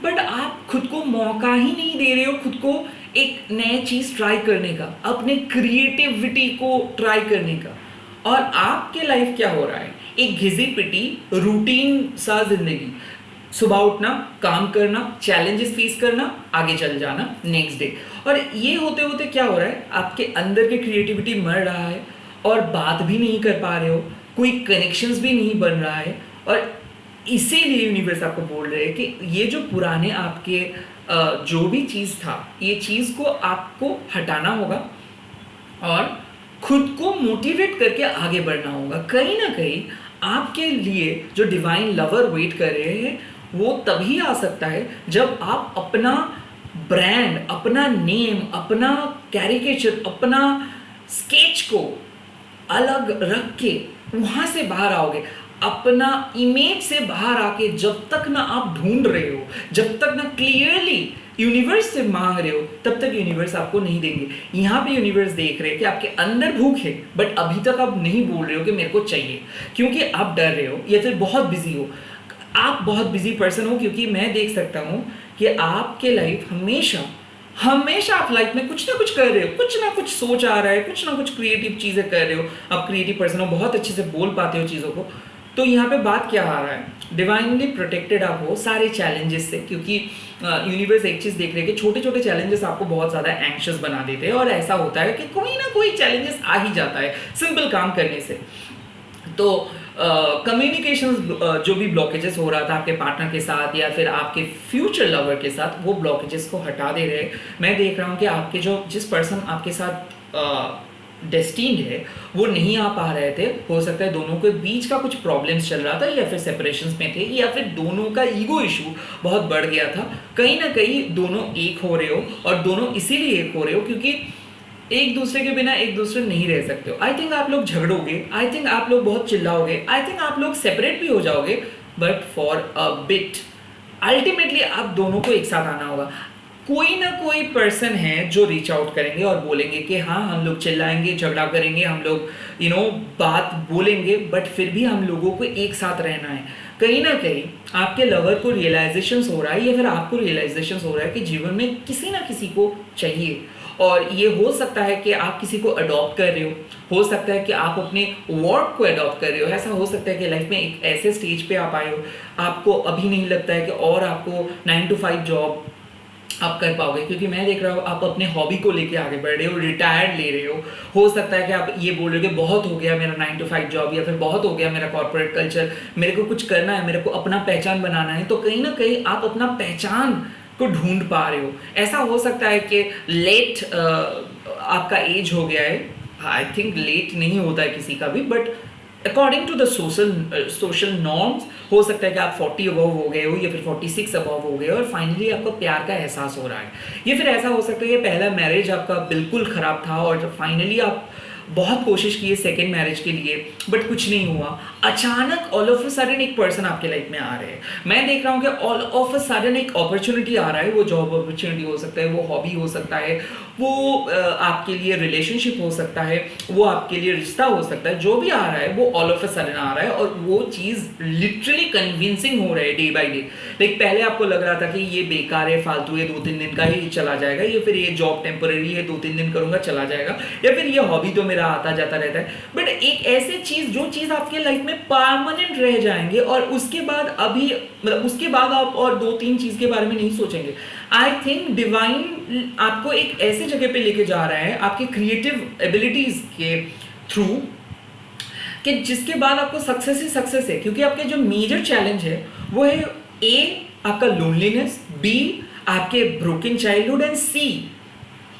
बट आप खुद को मौका ही नहीं दे रहे हो खुद को एक नई चीज़ ट्राई करने का, अपने क्रिएटिविटी को ट्राई करने का। और आपके लाइफ क्या हो रहा है, एक घिसी पिटी रूटीन सा जिंदगी, सुबह उठना, काम करना, चैलेंजेस फेस करना, आगे चल जाना नेक्स्ट डे। और ये होते होते क्या हो रहा है, आपके अंदर की क्रिएटिविटी मर रहा है और बात भी नहीं कर पा रहे हो, कोई कनेक्शंस भी नहीं बन रहा है। और इसीलिए यूनिवर्स आपको बोल रहे हैं कि ये जो पुराने आपके जो भी चीज़ था, ये चीज़ को आपको हटाना होगा और खुद को मोटिवेट करके आगे बढ़ना होगा। कहीं ना कहीं आपके लिए जो डिवाइन लवर वेट कर रहे हैं वो तभी आ सकता है जब आप अपना ब्रांड, अपना नेम, अपना कैरिकेचर, अपना स्केच को अलग रख के वहाँ से बाहर आओगे। अपना इमेज से बाहर आके जब तक ना आप ढूंढ रहे हो, जब तक ना क्लियरली यूनिवर्स से मांग रहे हो, तब तक यूनिवर्स आपको नहीं देंगे। यहाँ पे यूनिवर्स देख रहे हैं कि आपके अंदर भूख है, बट अभी तक आप नहीं बोल रहे हो कि मेरे को चाहिए, क्योंकि आप डर रहे हो या फिर बहुत बिजी हो। आप बहुत बिजी पर्सन हो, क्योंकि मैं देख सकता हूँ कि आपके लाइफ हमेशा आप लाइफ में कुछ ना कुछ कर रहे हो, कुछ ना कुछ सोच आ रहा है, कुछ ना कुछ क्रिएटिव चीज़ें कर रहे हो। आप क्रिएटिव पर्सन हो, बहुत अच्छे से बोल पाते हो चीज़ों को। तो यहाँ पे बात क्या आ रहा है, डिवाइनली प्रोटेक्टेड आप हो सारे चैलेंजेस से, क्योंकि यूनिवर्स एक चीज़ देख रहे हैं कि छोटे छोटे चैलेंजेस आपको बहुत ज़्यादा एंग्शियस बना देते हैं। और ऐसा होता है कि कोई ना कोई चैलेंजेस आ ही जाता है सिंपल काम करने से। तो कम्युनिकेशन जो भी ब्लॉकेजेस हो रहा था आपके पार्टनर के साथ या फिर आपके फ्यूचर लवर के साथ, वो ब्लॉकेजेस को हटा दे रहे। मैं देख रहा हूँ कि आपके जिस पर्सन आपके साथ डेस्टिन्ड है वो नहीं आ पा रहे थे। हो सकता है दोनों के बीच का कुछ प्रॉब्लम्स चल रहा था, या फिर सेपरेशंस में थे, या फिर दोनों का ईगो इशू बहुत बढ़ गया था। कहीं ना कहीं दोनों एक हो रहे हो, और दोनों इसीलिए एक हो रहे हो क्योंकि एक दूसरे के बिना एक दूसरे नहीं रह सकते हो। आई थिंक आप लोग झगड़ोगे, आई थिंक आप लोग बहुत चिल्लाओगे, आई थिंक आप लोग सेपरेट भी हो जाओगे, but for a bit ultimately आप दोनों को एक साथ आना होगा। कोई ना कोई पर्सन है जो रीच आउट करेंगे और बोलेंगे कि हाँ हम लोग चिल्लाएंगे, झगड़ा करेंगे, हम लोग बात बोलेंगे, बट फिर भी हम लोगों को एक साथ रहना है। कहीं ना कहीं आपके लवर को रियलाइजेशन हो रहा है, या फिर आपको रियलाइजेशन हो रहा है कि जीवन में किसी ना किसी को चाहिए। और ये हो सकता है कि आप किसी को अडॉप्ट कर रहे हो सकता है कि आप अपने वर्क को अडॉप्ट कर रहे हो, ऐसा हो सकता है कि लाइफ में एक ऐसे स्टेज पे आप आए हो, आपको अभी नहीं लगता है कि और आपको 9 to 5 जॉब आप कर पाओगे, क्योंकि मैं देख रहा हूँ आप अपने हॉबी को लेके आगे बढ़ रहे हो, रिटायर्ड ले रहे हो सकता है कि आप ये बोल रहे हो कि बहुत हो गया मेरा 9 to 5 जॉब, या फिर बहुत हो गया मेरा कॉर्पोरेट कल्चर, मेरे को कुछ करना है, मेरे को अपना पहचान बनाना है। तो कहीं ना कहीं आप अपना पहचान को ढूंढ पा रहे हो। ऐसा हो सकता है कि लेट आपका एज हो गया है, आई थिंक लेट नहीं होता है किसी का भी, but according to the social norms हो सकता है कि आप 40 अबव हो गए हो, या फिर 46 अबव हो गए हो, और फाइनली आपको प्यार का एहसास हो रहा है। या फिर ऐसा हो सकता है कि पहला मैरिज आपका बिल्कुल ख़राब था और फाइनली आप बहुत कोशिश की है सेकेंड मैरिज के लिए, बट कुछ नहीं हुआ। अचानक ऑल ऑफ अ सडन एक पर्सन आपके लाइफ में आ रहे हैं। मैं देख रहा हूँ कि ऑल ऑफ अ सडन एक अपॉर्चुनिटी आ रहा है। वो जॉब अपॉर्चुनिटी हो सकता है, वो हॉबी हो सकता है, वो आपके लिए रिलेशनशिप हो सकता है, वो आपके लिए रिश्ता हो सकता है। जो भी आ रहा है वो ऑल ऑफ अ सडन आ रहा है, और वो चीज़ लिटरली कन्विंसिंग हो रहा है डे बाई डे। लाइक पहले आपको लग रहा था कि ये बेकार है, फालतू है, 2-3 दिन का ही चला जाएगा, या फिर ये जॉब टेम्पररी है, 2-3 दिन करूँगा चला जाएगा, या फिर ये हॉबी तो मेरा आता जाता रहता है। बट एक ऐसी चीज़, जो चीज़ आपके लाइफ में परमानेंट रह जाएंगे, और उसके बाद अभी मतलब उसके बाद आप और 2-3 चीज़ के बारे में नहीं सोचेंगे। आई थिंक डिवाइन आपको एक ऐसे जगह पे लेके जा रहा है आपके क्रिएटिव एबिलिटीज के थ्रू, कि जिसके बाद आपको सक्सेस ही सक्सेस है। क्योंकि आपके जो मेजर चैलेंज है वो है ए आपका लोनलीनेस, बी आपके ब्रोकन चाइल्डहुड, एंड सी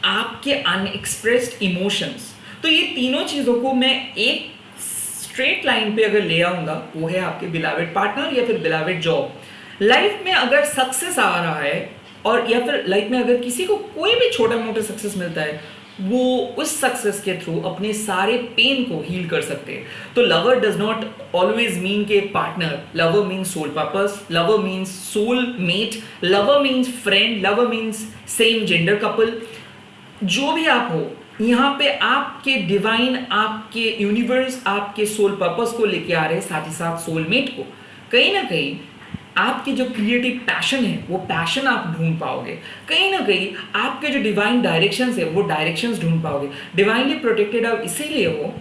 आपके अनएक्सप्रेस्ड इमोशंस। तो ये तीनों चीज़ों को मैं एक स्ट्रेट लाइन पे अगर ले आऊँगा, वो है आपके बिलावेड पार्टनर या फिर बिलावेड जॉब। लाइफ में अगर सक्सेस आ रहा है, और या फिर लाइफ में अगर किसी को कोई भी छोटा मोटा सक्सेस मिलता है, वो उस सक्सेस के थ्रू अपने सारे पेन को हील कर सकते हैं। तो lover does not always mean के partner, lover means soul purpose, lover means soul mate, lover means friend, lover means same gender couple. जो भी आप हो, यहाँ पे आपके डिवाइन, आपके यूनिवर्स आपके सोल पर्पस को लेके आ रहे हैं, साथ ही साथ सोलमेट को। कहीं ना कहीं आपके जो क्रिएटिव पैशन है, वो पैशन आप ढूंढ पाओगे। कहीं ना कहीं आपके जो डिवाइन डायरेक्शंस है, वो डायरेक्शंस ढूंढ पाओगे। डिवाइनली प्रोटेक्टेड आप इसीलिए हो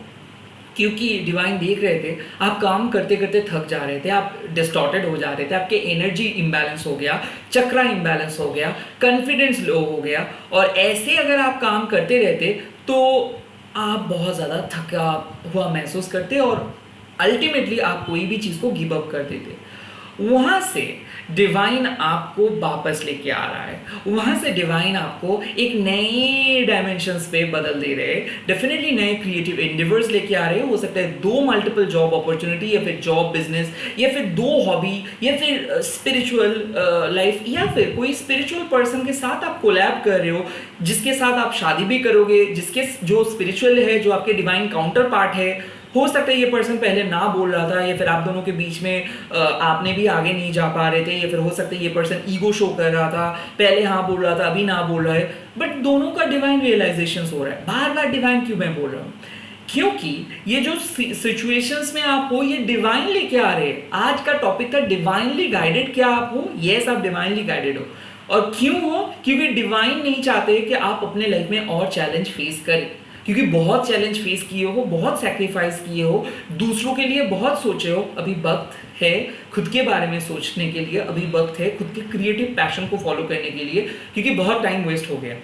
क्योंकि डिवाइन देख रहे थे आप काम करते करते थक जा रहे थे, आप डिस्टॉर्टेड हो जा रहे थे, आपके एनर्जी इम्बैलेंस हो गया, चक्रा इम्बैलेंस हो गया, कॉन्फिडेंस लो हो गया, और ऐसे अगर आप काम करते रहते तो आप बहुत ज़्यादा थका हुआ महसूस करते, और अल्टीमेटली आप कोई भी चीज़ को गिव अप कर देते। वहाँ से डिवाइन आपको वापस लेके आ रहा है, वहाँ से डिवाइन आपको एक नए डायमेंशंस पे बदल दे रहे हैं। डेफिनेटली नए क्रिएटिव एंडेवर्स लेके आ रहे हैं। हो सकता है 2 मल्टीपल जॉब अपॉर्चुनिटी, या फिर जॉब बिजनेस, या फिर 2 हॉबी, या फिर स्पिरिचुअल लाइफ, या फिर कोई स्पिरिचुअल पर्सन के साथ आप कोलैब कर रहे हो, जिसके साथ आप शादी भी करोगे, जिसके जो स्पिरिचुअल है, जो आपके डिवाइन काउंटर पार्ट है। हो सकता है ये पर्सन पहले ना बोल रहा था, या फिर आप दोनों के बीच में आपने भी आगे नहीं जा पा रहे थे, या फिर हो सकता है ये पर्सन ईगो शो कर रहा था, पहले हाँ बोल रहा था, अभी ना बोल रहा है, बट दोनों का डिवाइन रियलाइजेशन हो रहा है। बार बार डिवाइन क्यों मैं बोल रहा हूँ? क्योंकि ये जो सिचुएशंस में आप हो, ये डिवाइन लेके आ रहे हैं। आज का टॉपिक था डिवाइनली गाइडेड। क्या आप हो? यस, आप डिवाइनली गाइडेड हो। और क्यों हो? क्योंकि डिवाइन नहीं चाहते कि आप अपने लाइफ में और चैलेंज फेस करें, क्योंकि बहुत चैलेंज फेस किए हो, बहुत सैक्रिफाइस किए हो, दूसरों के लिए बहुत सोचे हो। अभी वक्त है खुद के बारे में सोचने के लिए, अभी वक्त है खुद के क्रिएटिव पैशन को फॉलो करने के लिए, क्योंकि बहुत टाइम वेस्ट हो गया।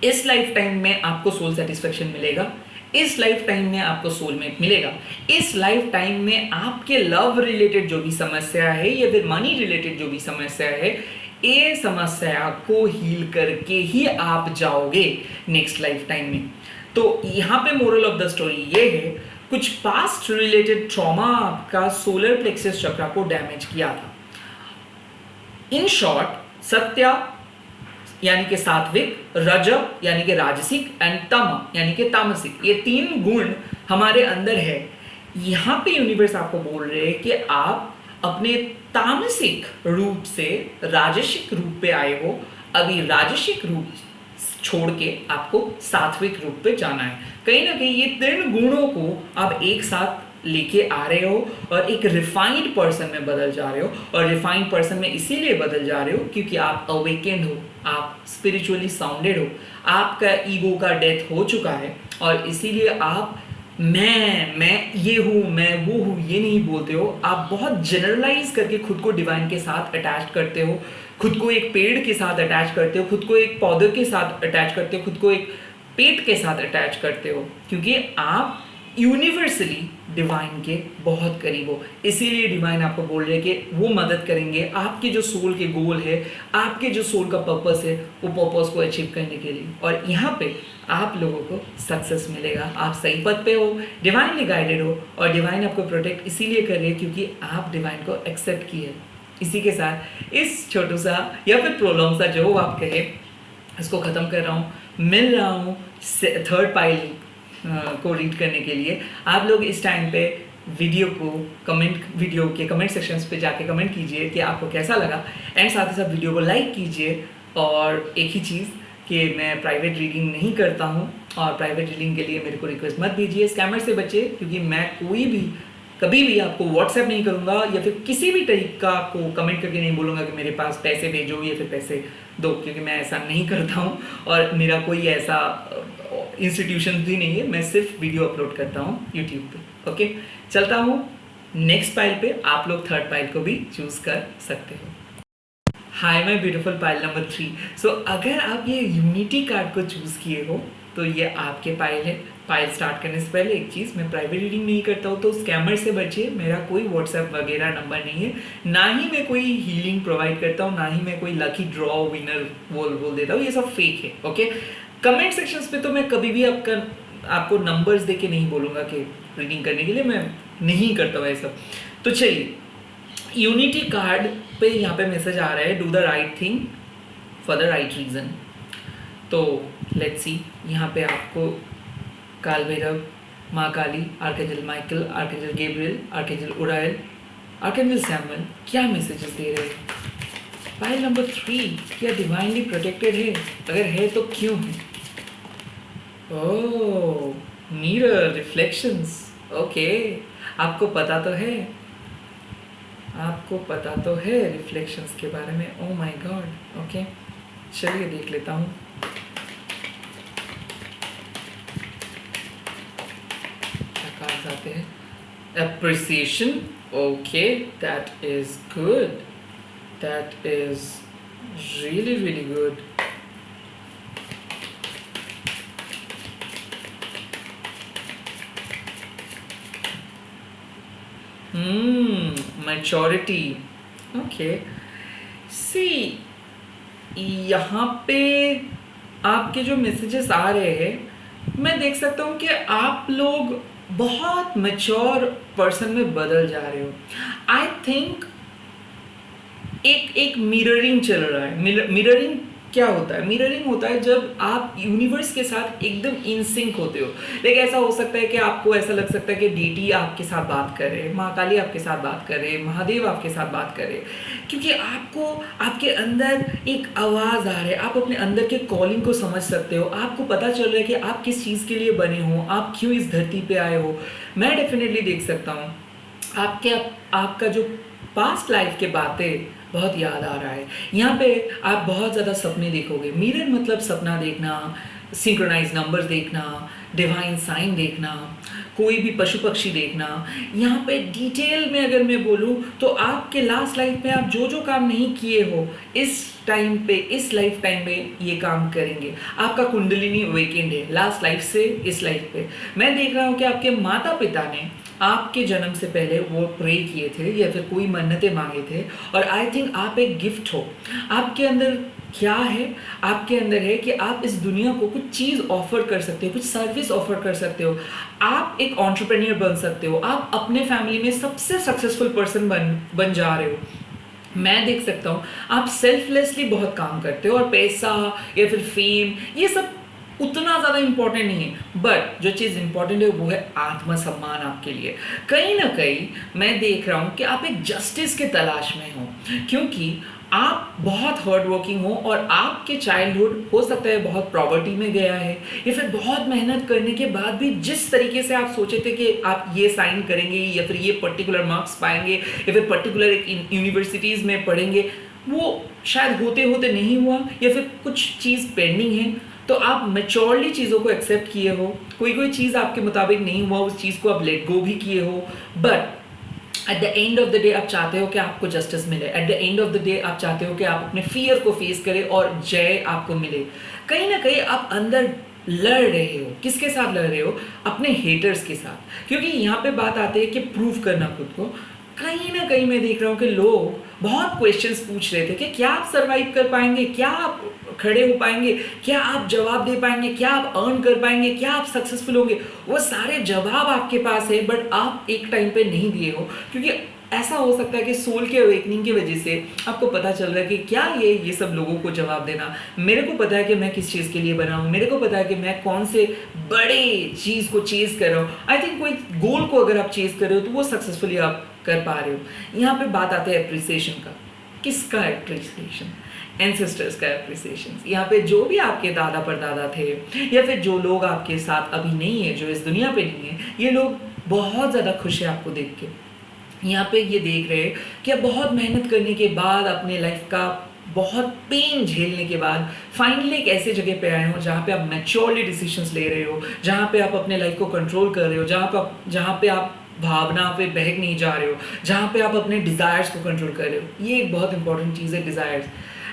इस लाइफ टाइम में आपको सोल सेटिस्फेक्शन मिलेगा, इस लाइफ टाइम में आपको सोलमेट मिलेगा, इस लाइफ टाइम में आपके लव रिलेटेड जो भी समस्या है, या फिर मनी रिलेटेड जो भी समस्या है, ये समस्या को हील करके ही आप जाओगे नेक्स्ट लाइफ टाइम में। तो यहाँ पे मोरल ऑफ द स्टोरी ये है, कुछ पास्ट रिलेटेड ट्रॉमा आपका सोलर प्लेक्सस चक्र को डैमेज किया था। इन शॉर्ट, सत्या यानी कि सात्विक, रजब यानी कि राजसिक, एंड तम यानी कि तामसिक, ये 3 गुण हमारे अंदर है। यहाँ पे यूनिवर्स आपको बोल रहे हैं कि आप अपने तामसिक रूप से राजसिक रूप पे आए हो, अभी राजसिक रूप छोड़ के आपको सात्विक रूप पे जाना है। कहीं ना कहीं ये 3 गुणों को आप एक साथ लेके आ रहे हो, और एक रिफाइंड पर्सन में बदल जा रहे हो। और रिफाइंड पर्सन में इसीलिए बदल जा रहे हो क्योंकि आप अवेकेंड हो, आप स्पिरिचुअली साउंडेड हो, आपका ईगो का डेथ हो चुका है, और इसीलिए आप मैं ये हूँ, मैं वो हूँ, ये नहीं बोलते हो। आप बहुत जनरलाइज करके खुद को डिवाइन के साथ अटैच करते हो, खुद को एक पेड़ के साथ अटैच करते हो, खुद को एक पौधे के साथ अटैच करते हो, खुद को एक पेट के साथ अटैच करते हो, क्योंकि आप यूनिवर्सली डिवाइन के बहुत करीब हो। इसीलिए डिवाइन आपको बोल रहे हैं कि वो मदद करेंगे आपके जो सोल के गोल है, आपके जो सोल का पर्पस है, वो पर्पस को अचीव करने के लिए। और यहाँ पे आप लोगों को सक्सेस मिलेगा। आप सही पथ पे हो, डिवाइनली गाइडेड हो, और डिवाइन आपको प्रोटेक्ट इसीलिए कर रही है क्योंकि आप डिवाइन को एक्सेप्ट किए। इसी के साथ इस छोटू सा या फिर प्रोलॉन्ग सा जो आप कहे, इसको ख़त्म कर रहा हूँ। मिल रहा हूँ थर्ड पाइल को रीड करने के लिए। आप लोग इस टाइम पे वीडियो के कमेंट सेक्शंस पे जाके कमेंट कीजिए कि आपको कैसा लगा, एंड साथ ही साथ वीडियो को लाइक कीजिए। और एक ही चीज़ कि मैं प्राइवेट रीडिंग नहीं करता हूँ, और प्राइवेट रीडिंग के लिए मेरे को रिक्वेस्ट मत दीजिए। स्कैमर से बचिए, क्योंकि मैं कभी भी आपको व्हाट्सएप नहीं करूँगा या फिर किसी भी तरीका आपको कमेंट करके नहीं बोलूँगा कि मेरे पास पैसे भेजो या फिर पैसे दो, क्योंकि मैं ऐसा नहीं करता हूँ और मेरा कोई ऐसा इंस्टीट्यूशन भी नहीं है। मैं सिर्फ वीडियो अपलोड करता हूँ यूट्यूब पे। ओके, चलता हूँ नेक्स्ट पाइल पे। आप लोग थर्ड पाइल को भी चूज कर सकते हो। Hi my beautiful pile number 3। सो अगर आप ये यूनिटी कार्ड को चूज किए हो तो ये आपके पाइल है। पाइल स्टार्ट करने से पहले एक चीज़, मैं प्राइवेट रीडिंग नहीं करता हूँ, तो स्कैमर से बचिए। मेरा कोई व्हाट्सएप वगैरह नंबर नहीं है, ना ही मैं कोई हीलिंग प्रोवाइड करता हूँ, ना ही मैं कोई लकी ड्रॉ विनर बोल देता हूँ। ये सब फेक है। ओके, कमेंट सेक्शंस पे तो मैं कभी भी आपको नंबर्स दे के नहीं बोलूँगा कि रीडिंग करने के लिए, मैं नहीं करता हूँ ये सब। तो चलिए, यूनिटी कार्ड पे यहाँ पे मैसेज आ रहा है, do the right thing for the right reason. तो लेट्स सी, यहाँ पे आपको काल भैरव, माँ Kali, archangel Michael, archangel Gabriel, archangel Uriel, archangel Samuel क्या मैसेजेस दे रहे हैं। पाइल नंबर 3, क्या डिवाइनली प्रोटेक्टेड है? अगर है तो क्यों है? ओह, मिरर रिफ्लेक्शंस। ओके, आपको पता तो है, आपको पता तो है रिफ्लेक्शंस के बारे में। ओह माय गॉड। ओके, चलिए देख लेता हूँ। आते हैं appreciation. Okay, that is good, that is really good. Maturity. Okay, see, यहाँ पे आपके जो मैसेजेस आ रहे हैं, मैं देख सकता हूँ कि आप लोग बहुत मैच्योर पर्सन में बदल जा रहे हो। आई थिंक एक मिररिंग चल रहा है। मिररिंग क्या होता है? मिररिंग होता है जब आप यूनिवर्स के साथ एकदम इन सिंक होते हो। लेकिन ऐसा हो सकता है कि आपको ऐसा लग सकता है कि डीटी आपके साथ बात कर रहे हैं, माँ काली आपके साथ बात कर रहे हैं, महादेव आपके साथ बात कर रहे हैं, क्योंकि आपको आपके अंदर एक आवाज़ आ रहा है। आप अपने अंदर के कॉलिंग को समझ सकते हो। आपको पता चल रहा है कि आप किस चीज़ के लिए बने हो, आप क्यों इस धरती पे आए हो। मैं डेफिनेटली देख सकता हूँ आपका जो पास्ट लाइफ के बातें बहुत याद आ रहा है। यहाँ पे आप बहुत ज़्यादा सपने देखोगे। मिरर मतलब सपना देखना, सिंक्रोनाइज नंबर्स देखना, डिवाइन साइन देखना, कोई भी पशु पक्षी देखना। यहाँ पे डिटेल में अगर मैं बोलूँ तो आपके लास्ट लाइफ में आप जो काम नहीं किए हो, इस टाइम पे, इस लाइफ टाइम में ये काम करेंगे। आपका कुंडलिनी अवेकेंड है लास्ट लाइफ से इस लाइफ पे। मैं देख रहा हूँ कि आपके माता पिता ने आपके जन्म से पहले वो प्रे किए थे या फिर कोई मन्नतें मांगे थे, और आई थिंक आप एक गिफ्ट हो। आपके अंदर क्या है? आपके अंदर है कि आप इस दुनिया को कुछ चीज़ ऑफर कर सकते हो, कुछ सर्विस ऑफर कर सकते हो। आप एक एंटरप्रेन्योर बन सकते हो। आप अपने फैमिली में सबसे सक्सेसफुल पर्सन बन जा रहे हो। मैं देख सकता हूँ आप सेल्फलेसली बहुत काम करते हो, और पैसा या फिर फेम ये सब उतना ज़्यादा इम्पोर्टेंट नहीं है। बट जो चीज़ इम्पोर्टेंट है वो है आत्मसम्मान आपके लिए। कहीं ना कहीं मैं देख रहा हूँ कि आप एक जस्टिस के तलाश में हो, क्योंकि आप बहुत हार्ड वर्किंग हो, और आपके चाइल्डहुड हो सकता है बहुत प्रॉपर्टी में गया है, या फिर बहुत मेहनत करने के बाद भी जिस तरीके से आप सोचे थे कि आप ये साइन करेंगे या फिर ये पर्टिकुलर मार्क्स पाएंगे या फिर पर्टिकुलर यूनिवर्सिटीज़ में पढ़ेंगे, वो शायद होते होते नहीं हुआ, या फिर कुछ चीज़ पेंडिंग है। तो आप मैच्योरली चीज़ों को एक्सेप्ट किए हो, कोई चीज़ आपके मुताबिक नहीं हुआ, उस चीज़ को आप लेट गो भी किए हो, but at the end of the day आप चाहते हो कि आपको जस्टिस मिले, at the end of the day आप चाहते हो कि आप अपने फियर को फेस करें और जय आपको मिले। कहीं ना कहीं आप अंदर लड़ रहे हो, किसके साथ लड़ रहे हो? अपने हेटर्स के साथ। क्योंकि यहाँ पे बात आती है कि प्रूव करना खुद को। कहीं ना कहीं मैं देख रहा हूँ कि लोग बहुत क्वेश्चंस पूछ रहे थे कि क्या आप सरवाइव कर पाएंगे, क्या आप खड़े हो पाएंगे, क्या आप जवाब दे पाएंगे, क्या आप अर्न कर पाएंगे, क्या आप सक्सेसफुल होंगे। वो सारे जवाब आपके पास है, बट आप एक टाइम पे नहीं दिए हो। क्योंकि ऐसा हो सकता है कि सोल के अवेकनिंग की वजह से आपको पता चल रहा है कि क्या ये सब लोगों को जवाब देना, मेरे को पता है कि मैं किस चीज़ के लिए बना हूँ, मेरे को पता है कि मैं कौन से बड़े चीज़ को चेज़ कर रहा हूँ। आई थिंक कोई गोल को अगर आप चेज़ कर रहे हो तो वो सक्सेसफुली आप कर पा रहे हो। यहाँ पे बात आती है अप्रिसिएशन का। किसका एप्रिसिएशन? एंसेस्टर्स का एप्रिसिएशन। यहाँ पे जो भी आपके दादा परदादा थे या फिर जो लोग आपके साथ अभी नहीं है, जो इस दुनिया पे नहीं है, ये लोग बहुत ज़्यादा खुश है आपको देख के। यहाँ पे ये देख रहे हैं कि आप बहुत मेहनत करने के बाद, अपने लाइफ का बहुत पेन झेलने के बाद फाइनली एक ऐसे जगह पे आए हो जहाँ पे आप मैच्योरली डिसीजंस ले रहे हो, जहाँ पे आप अपने लाइफ को कंट्रोल कर रहे हो, जहाँ पे आप भावना पे बहक नहीं जा रहे हो, जहाँ पे आप अपने डिज़ायर्स को कंट्रोल कर रहे हो। ये एक बहुत इंपॉर्टेंट चीज़ है, डिज़ायर्स।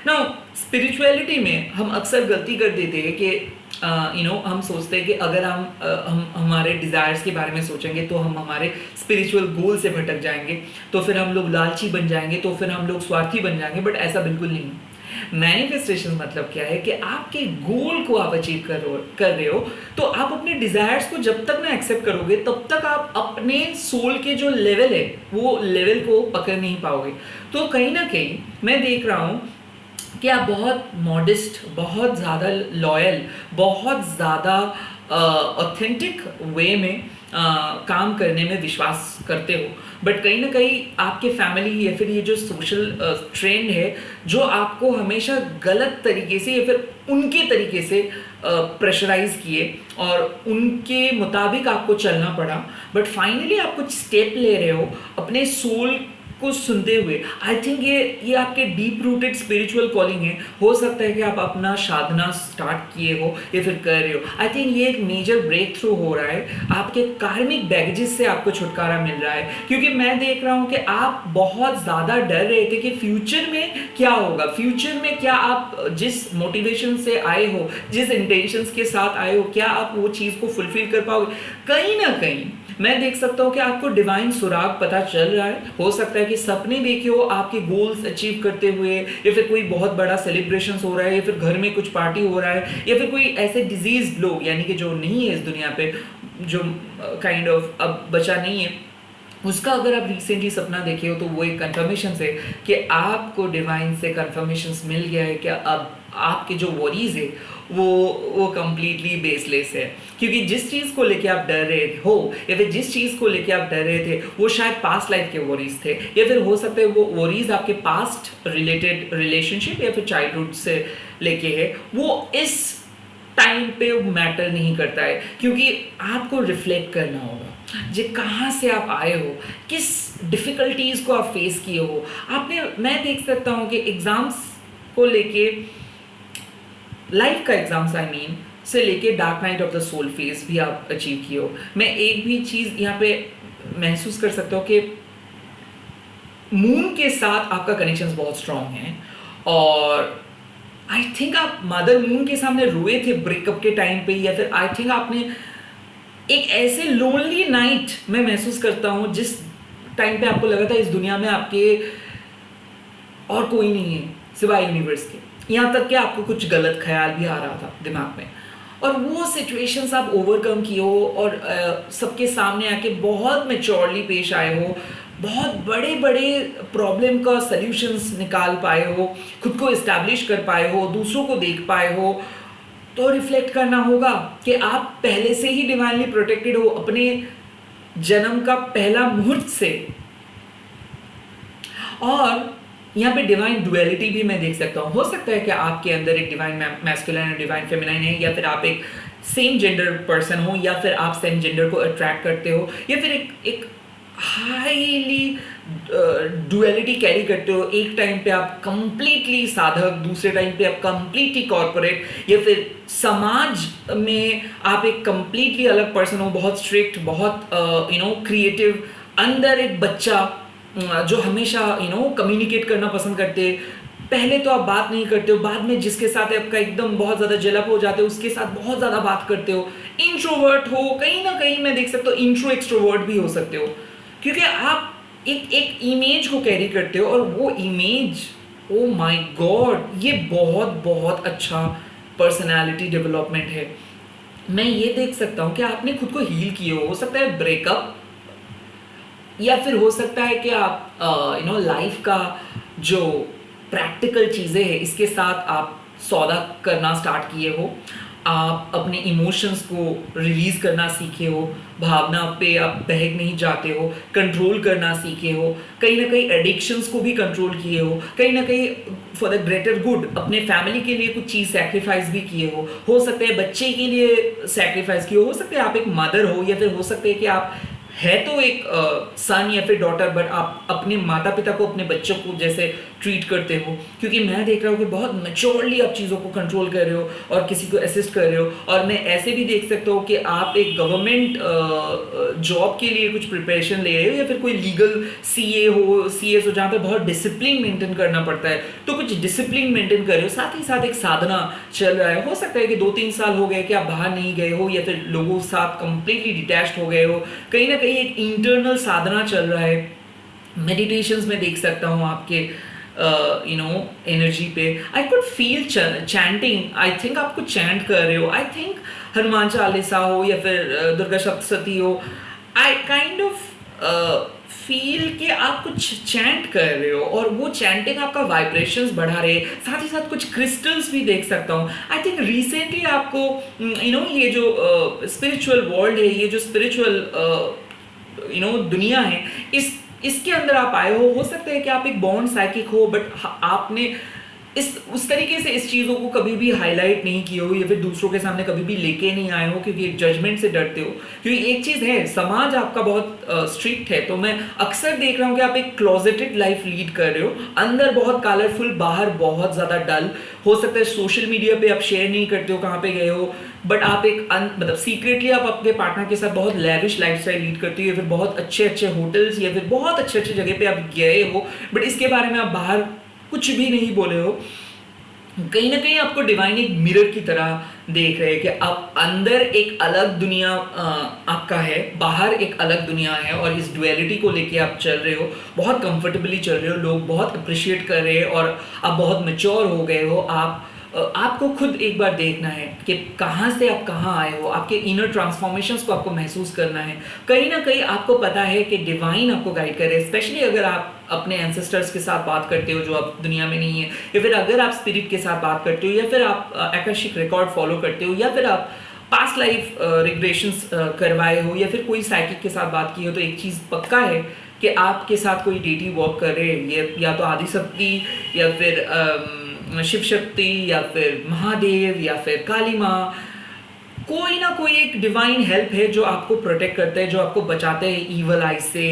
ना स्पिरिचुअलिटी में हम अक्सर गलती कर देते हैं कि हम सोचते हैं कि अगर हम हमारे डिज़ायर्स के बारे में सोचेंगे तो हम हमारे स्पिरिचुअल गोल से भटक जाएंगे, तो फिर हम लोग लालची बन जाएंगे, तो फिर हम लोग स्वार्थी बन जाएंगे। बट ऐसा बिल्कुल नहीं। मैनिफेस्टेशन मतलब क्या है कि आपके गोल को आप अचीव कर रहे हो, तो आप अपने डिजायर्स को जब तक ना एक्सेप्ट करोगे तब तक आप अपने सोल के जो लेवल है वो लेवल को पकड़ नहीं पाओगे। तो कहीं ना कहीं मैं देख रहा हूँ कि आप बहुत मॉडेस्ट, बहुत ज़्यादा लॉयल, बहुत ज़्यादा ऑथेंटिक वे में काम करने में विश्वास करते हो, बट कहीं ना कहीं आपके फैमिली या फिर ये जो सोशल ट्रेंड है जो आपको हमेशा गलत तरीके से या फिर उनके तरीके से प्रेशराइज किए और उनके मुताबिक आपको चलना पड़ा। बट फाइनली आप कुछ स्टेप ले रहे हो अपने सोल को सुनते हुए। आई थिंक ये आपके डीप रूटेड स्पिरिचुअल कॉलिंग है। हो सकता है कि आप अपना साधना स्टार्ट किए हो या फिर कर रहे हो। आई थिंक ये एक मेजर ब्रेक थ्रू हो रहा है, आपके कार्मिक बैगेजेस से आपको छुटकारा मिल रहा है। क्योंकि मैं देख रहा हूँ कि आप बहुत ज़्यादा डर रहे थे कि फ्यूचर में क्या होगा, फ्यूचर में क्या आप जिस मोटिवेशन से आए हो, जिस इंटेंशंस के साथ आए हो, क्या आप वो चीज़ को फुलफिल कर पाओगे। कहीं ना कहीं मैं देख सकता हूँ कि आपको डिवाइन सुराग पता चल रहा है। हो सकता है कि सपने देखे हो आपके गोल्स अचीव करते हुए, या फिर कोई बहुत बड़ा सेलिब्रेशन हो रहा है, या फिर घर में कुछ पार्टी हो रहा है, या फिर कोई ऐसे डिजीज लोग यानी कि जो नहीं है इस दुनिया पे, जो काइंड ऑफ अब बचा नहीं है, उसका अगर आप रिसेंटली सपना देखे हो तो वो एक कंफर्मेशन है कि आपको डिवाइन से कंफर्मेशन मिल गया है कि अब आपके जो वरीज है वो कंप्लीटली बेसलेस है। क्योंकि जिस चीज़ को लेके आप डर रहे हो या फिर जिस चीज़ को लेके आप डर रहे थे वो शायद पास्ट लाइफ के वरीज थे, या फिर हो सकता है वो वरीज आपके पास्ट रिलेटेड रिलेशनशिप या फिर चाइल्डहुड से लेके है, वो इस टाइम पे मैटर नहीं करता है। क्योंकि आपको रिफ्लेक्ट करना होगा जे कहाँ से आप आए हो, किस डिफ़िकल्टीज़ को आप फेस किए हो। आपने, मैं देख सकता हूँ कि एग्ज़ाम्स को लेके, लाइफ का एग्जाम्स आई मीन से लेके dark night of the soul phase भी आप अचीव किए हो। मैं एक भी चीज़ यहाँ पे महसूस कर सकता हूँ कि मून के साथ आपका कनेक्शंस बहुत स्ट्रांग है, और आई थिंक आप मदर मून के सामने रोए थे ब्रेकअप के टाइम पे, या फिर आई थिंक आपने एक ऐसे लोनली नाइट मैं महसूस करता हूँ जिस टाइम पे आपको लगा था इस दुनिया में आपके और कोई नहीं है सिवाय यूनिवर्स के। यहाँ तक कि आपको कुछ गलत ख्याल भी आ रहा था दिमाग में, और वो सिचुएशंस आप ओवरकम किए हो और सबके सामने आके बहुत मैच्योरली पेश आए हो, बहुत बड़े बड़े प्रॉब्लम का सल्यूशंस निकाल पाए हो, खुद को इस्टेब्लिश कर पाए हो, दूसरों को देख पाए हो। तो रिफ्लेक्ट करना होगा कि आप पहले से ही डिवाइनली प्रोटेक्टेड हो अपने जन्म का पहला मुहूर्त से। और यहाँ पे डिवाइन डुअलिटी भी मैं देख सकता हूँ। हो सकता है कि आपके अंदर एक डिवाइन मैस्कुलिन और डिवाइन फेमिनाइन है, या फिर आप एक सेम जेंडर पर्सन हो, या फिर आप सेम जेंडर को अट्रैक्ट करते हो, या फिर एक हाईली डुअलिटी कैरी करते हो, एक टाइम पे आप कंप्लीटली साधक, दूसरे टाइम पे आप कंप्लीटली कॉर्पोरेट, या फिर समाज में आप एक कंप्लीटली अलग पर्सन हो, बहुत स्ट्रिक्ट, बहुत क्रिएटिव, अंदर एक बच्चा जो हमेशा कम्युनिकेट करना पसंद करते। पहले तो आप बात नहीं करते हो, बाद में जिसके साथ आपका एकदम बहुत ज़्यादा जलप हो जाते हो उसके साथ बहुत ज़्यादा बात करते हो। इंट्रोवर्ट हो, कहीं ना कहीं मैं देख सकता हूँ इंट्रो एक्सट्रोवर्ट भी हो सकते हो, क्योंकि आप एक एक इमेज को कैरी करते हो, और वो इमेज, ओ माय गॉड, ये बहुत बहुत अच्छा पर्सनालिटी डेवलपमेंट है। मैं ये देख सकता हूँ कि आपने खुद को हील किए हो सकता है ब्रेकअप, या फिर हो सकता है कि आप लाइफ का जो प्रैक्टिकल चीज़ें हैं इसके साथ आप सौदा करना स्टार्ट किए हो, आप अपने इमोशंस को रिलीज़ करना सीखे हो, भावना पे आप बहक नहीं जाते हो, कंट्रोल करना सीखे हो, कहीं ना कहीं एडिक्शंस को भी कंट्रोल किए हो ना कहीं फॉर द ग्रेटर गुड अपने फैमिली के लिए कुछ चीज़ सेक्रीफाइस भी किए हो सकता है बच्चे के लिए सेक्रीफाइस किए हो सकता है आप एक मदर हो, या फिर हो सकता है कि आप है तो एक सन या फिर डॉटर, बट आप अपने माता पिता को अपने बच्चों को जैसे ट्रीट करते हो, क्योंकि मैं देख रहा हूँ कि बहुत मैच्योरली आप चीज़ों को कंट्रोल कर रहे हो और किसी को असिस्ट कर रहे हो। और मैं ऐसे भी देख सकता हूँ कि आप एक गवर्नमेंट जॉब के लिए कुछ प्रिपरेशन ले रहे हो, या फिर कोई लीगल सीएस हो जहाँ पे बहुत डिसिप्लिन मेंटेन करना पड़ता है, तो कुछ डिसिप्लिन मेंटेन कर रहे हो, साथ ही साथ एक साधना चल रहा है। हो सकता है कि 2-3 साल हो गए कि आप बाहर नहीं गए हो, या फिर लोगों के साथ कंप्लीटली डिटैच्ड हो गए हो, कहीं ना कहीं एक इंटरनल साधना चल रहा है। मेडिटेशंस में देख सकता हूँ आपके एनर्जी पे, I could feel chanting, I think आप कुछ चैंट कर रहे हो, आई थिंक हनुमान चालीसा हो या फिर दुर्गा सप्तशती हो, आई काइंड ऑफ फील कि आप कुछ चैंट कर रहे हो, और वो चैंटिंग आपका वाइब्रेशंस बढ़ा रहे, साथ ही साथ कुछ क्रिस्टल्स भी देख सकता हूँ। आई थिंक रिसेंटली आपको ये जो स्पिरिचुअल वर्ल्ड है, ये जो स्पिरिचुअल दुनिया है, इसके अंदर आप आए हो सकता है कि आप एक बॉन्ड साइकिक हो, बट आपने उस तरीके से इस चीज़ों को कभी भी हाईलाइट नहीं किए हो, या फिर दूसरों के सामने कभी भी लेके नहीं आए हो, क्योंकि एक जजमेंट से डरते हो। क्योंकि एक चीज़ है, समाज आपका बहुत स्ट्रिक्ट है, तो मैं अक्सर देख रहा हूँ कि आप एक क्लोजेटेड लाइफ लीड कर रहे हो, अंदर बहुत कलरफुल, बाहर बहुत ज़्यादा डल। हो सकता है सोशल मीडिया पे आप शेयर नहीं करते हो कहाँ पे गए हो, बट आप एक मतलब सीक्रेटली आप अपने पार्टनर के साथ बहुत लेविश लाइफस्टाइल लीड करते हो, या फिर बहुत अच्छे अच्छे होटल्स या फिर बहुत अच्छे अच्छे जगह पे आप गए हो, बट इसके बारे में आप बाहर कुछ भी नहीं बोले हो। कहीं ना कहीं आपको डिवाइन एक मिरर की तरह देख रहे हैं कि आप अंदर एक अलग दुनिया आपका है, बाहर एक अलग दुनिया है, और इस डुअलिटी को लेके आप चल रहे हो, बहुत कंफर्टेबली चल रहे हो, लोग बहुत अप्रिशिएट कर रहे हैं, और आप बहुत मैच्योर हो गए हो। आपको खुद एक बार देखना है कि कहाँ से आप कहाँ आए हो, आपके इनर ट्रांसफॉर्मेशंस को आपको महसूस करना है। कहीं ना कहीं आपको पता है कि डिवाइन आपको गाइड कर रहे हैं, स्पेशली अगर आप अपने एंसेस्टर्स के साथ बात करते हो जो अब दुनिया में नहीं है, या फिर अगर आप स्पिरिट के साथ बात करते हो, या फिर आप आकर्षिक रिकॉर्ड फॉलो करते हो, या फिर आप पास्ट लाइफ रिग्रेशंस करवाए हो, या फिर कोई साइकिक के साथ बात की हो, तो एक चीज़ पक्का है कि आपके साथ कोई डेटी वर्क कर रहे हैं, या तो आदिशक्ति, या फिर शिव शक्ति, या फिर महादेव, या फिर काली माँ, कोई ना कोई एक डिवाइन हेल्प है जो आपको प्रोटेक्ट करता है, जो आपको बचाते हैं ईवल आई से,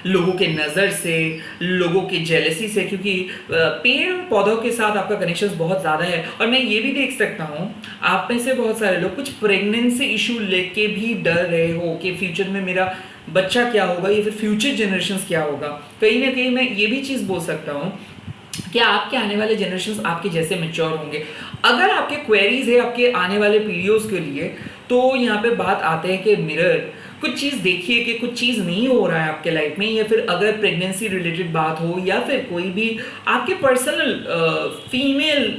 लोगों के नज़र से, लोगों के जेलसी से, क्योंकि पेड़ पौधों के साथ आपका कनेक्शन बहुत ज़्यादा है। और मैं ये भी देख सकता हूँ आप में से बहुत सारे लोग कुछ प्रेगनेंसी इशू लेके भी डर रहे हो कि फ्यूचर में मेरा बच्चा क्या होगा, या फिर फ्यूचर जनरेशन्स क्या होगा। कहीं ना कहीं मैं ये भी चीज़ बोल सकता हूँ कि आपके आने वाले जनरेशन्स आपके जैसे मैच्योर होंगे। अगर आपके क्वेरीज है आपके आने वाले पीढ़ियों के लिए, तो यहाँ पे बात आते हैं कि मिरर, कुछ चीज़ देखिए कि कुछ चीज़ नहीं हो रहा है आपके लाइफ में, या फिर अगर प्रेगनेंसी रिलेटेड बात हो, या फिर कोई भी आपके पर्सनल फीमेल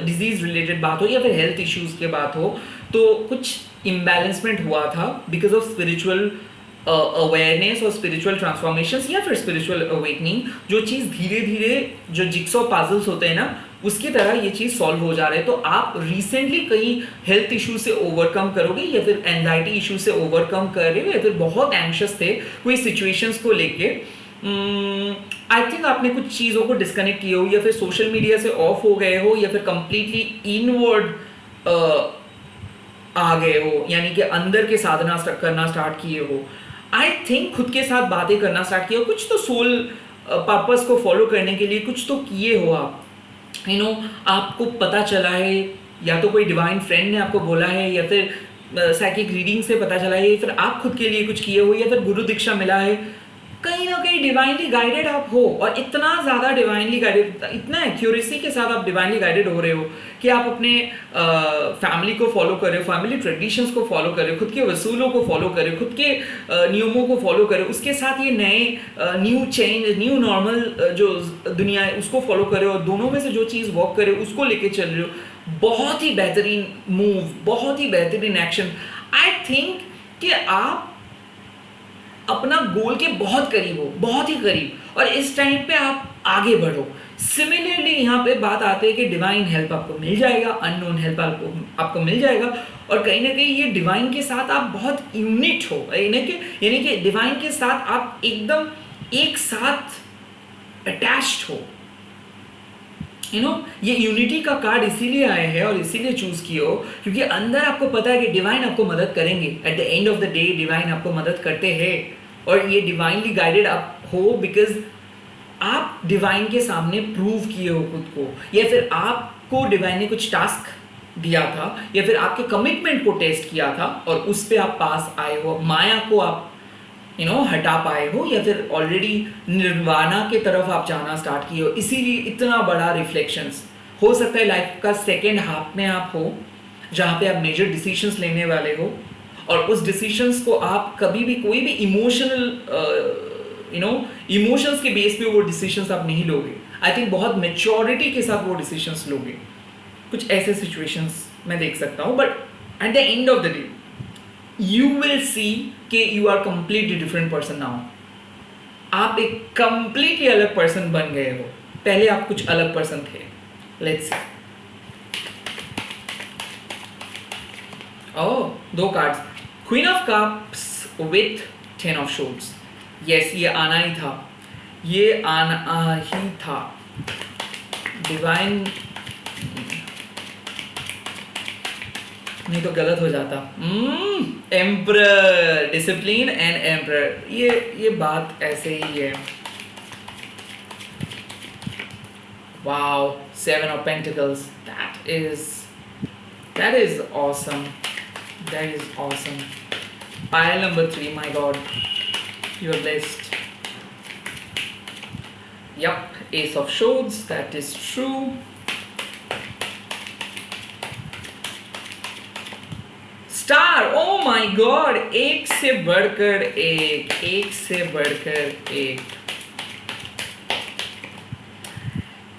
डिजीज़ रिलेटेड बात हो, या फिर हेल्थ इश्यूज़ के बात हो, तो कुछ इम्बैलेंसमेंट हुआ था बिकॉज ऑफ स्पिरिचुअल अवेयरनेस और स्पिरिचुअल ट्रांसफॉर्मेशंस, या फिर स्पिरिचुअल अवेकनिंग। जो चीज़ धीरे धीरे जो जिक्सॉ पजल्स होते हैं ना, उसकी तरह ये चीज़ सॉल्व हो जा रहा है। तो आप रिसेंटली कहीं हेल्थ इशू से ओवरकम करोगे, या फिर एंजाइटी इशू से ओवरकम कर रहे हो, या फिर बहुत एंशियस थे कोई सिचुएशंस को लेके। आई थिंक आपने कुछ चीज़ों को डिस्कनेक्ट किए हो, या फिर सोशल मीडिया से ऑफ हो गए हो, या फिर कंप्लीटली इनवर्ड आ गए हो, यानी कि अंदर के साधना करना स्टार्ट किए हो। आई थिंक खुद के साथ बातें करना स्टार्ट किया, कुछ तो सोल पर्पस को फॉलो करने के लिए कुछ तो किए हो आप, आपको पता चला है, या तो कोई डिवाइन फ्रेंड ने आपको बोला है, या फिर साइकिक रीडिंग से पता चला है, या फिर आप खुद के लिए कुछ किए हो, या फिर गुरु दीक्षा मिला है, कहीं ना कहीं डिवाइनली गाइडेड आप हो। और इतना ज़्यादा डिवाइनली गाइडेड, इतना एक्यूरेसी के साथ आप डिवाइनली गाइडेड हो रहे हो कि आप अपने फैमिली को फॉलो कर रहे हो, फैमिली ट्रेडिशंस को फॉलो कर रहे हो, खुद के वसूलों को फॉलो कर रहे हो, खुद के नियमों को फॉलो कर रहे हो, उसके साथ ये नए न्यू चेंज, न्यू नॉर्मल जो दुनिया है उसको फॉलो कर रहे हो, और दोनों में से जो चीज़ वर्क करे उसको लेके चल रहे हो। बहुत ही बेहतरीन मूव, बहुत ही बेहतरीन एक्शन। आई थिंक कि आप अपना गोल के बहुत करीब हो, बहुत ही करीब, और इस टाइम पे आप आगे बढ़ो। सिमिलरली यहाँ पे बात आती है कि डिवाइन हेल्प आपको मिल जाएगा, अननोन हेल्प आपको मिल जाएगा, और कहीं ना कहीं ये डिवाइन के साथ आप बहुत यूनिट हो, यानी कि डिवाइन के साथ आप एकदम एक साथ अटैच्ड हो। ये यूनिटी का कार्ड इसीलिए आए हैं और इसीलिए चूज किए हो क्योंकि अंदर आपको पता है कि डिवाइन आपको मदद करेंगे। At the end of the day divine आपको मदद करते हैं, और ये डिवाइनली गाइडेड आप हो बिकॉज आप डिवाइन के सामने प्रूव किए हो खुद को, या फिर आपको डिवाइन ने कुछ टास्क दिया था, या फिर आपके कमिटमेंट को टेस्ट किया था और उस पर आप पास आए हो, माया को आप हटा पाए हो, या फिर ऑलरेडी निर्वाणा के तरफ आप जाना स्टार्ट किए हो। इसीलिए इतना बड़ा रिफ्लेक्शंस हो सकता है लाइफ का सेकेंड हाफ में आप हो जहाँ पे आप मेजर डिसीजंस लेने वाले हो, और उस डिसीजंस को आप कभी भी कोई भी इमोशंस के बेस पे वो डिसीजंस आप नहीं लोगे। आई थिंक बहुत मेच्योरिटी के साथ वो डिसीजंस लोगे। कुछ ऐसे सिचुएशंस मैं देख सकता हूँ, but at the end of the day you will see कि you are completely different person now। आप एक completely अलग person बन गए हो, पहले आप कुछ अलग person थे। Let's see। Oh, दो cards, Queen of Cups with Ten of Swords। Yes, ये आना ही था, ये आना ही था। डिवाइन नहीं तो गलत हो जाता। एम्परर, डिसिप्लिन एंड एम्परर, ये बात ऐसे ही है। Wow, 7 of Pentacles, that is awesome, that is awesome। Pile number 3, my God, you are blessed। Yup, Ace of Swords, that is true। Star, oh my God, एक से बढ़कर एक, एक से बढ़कर एक।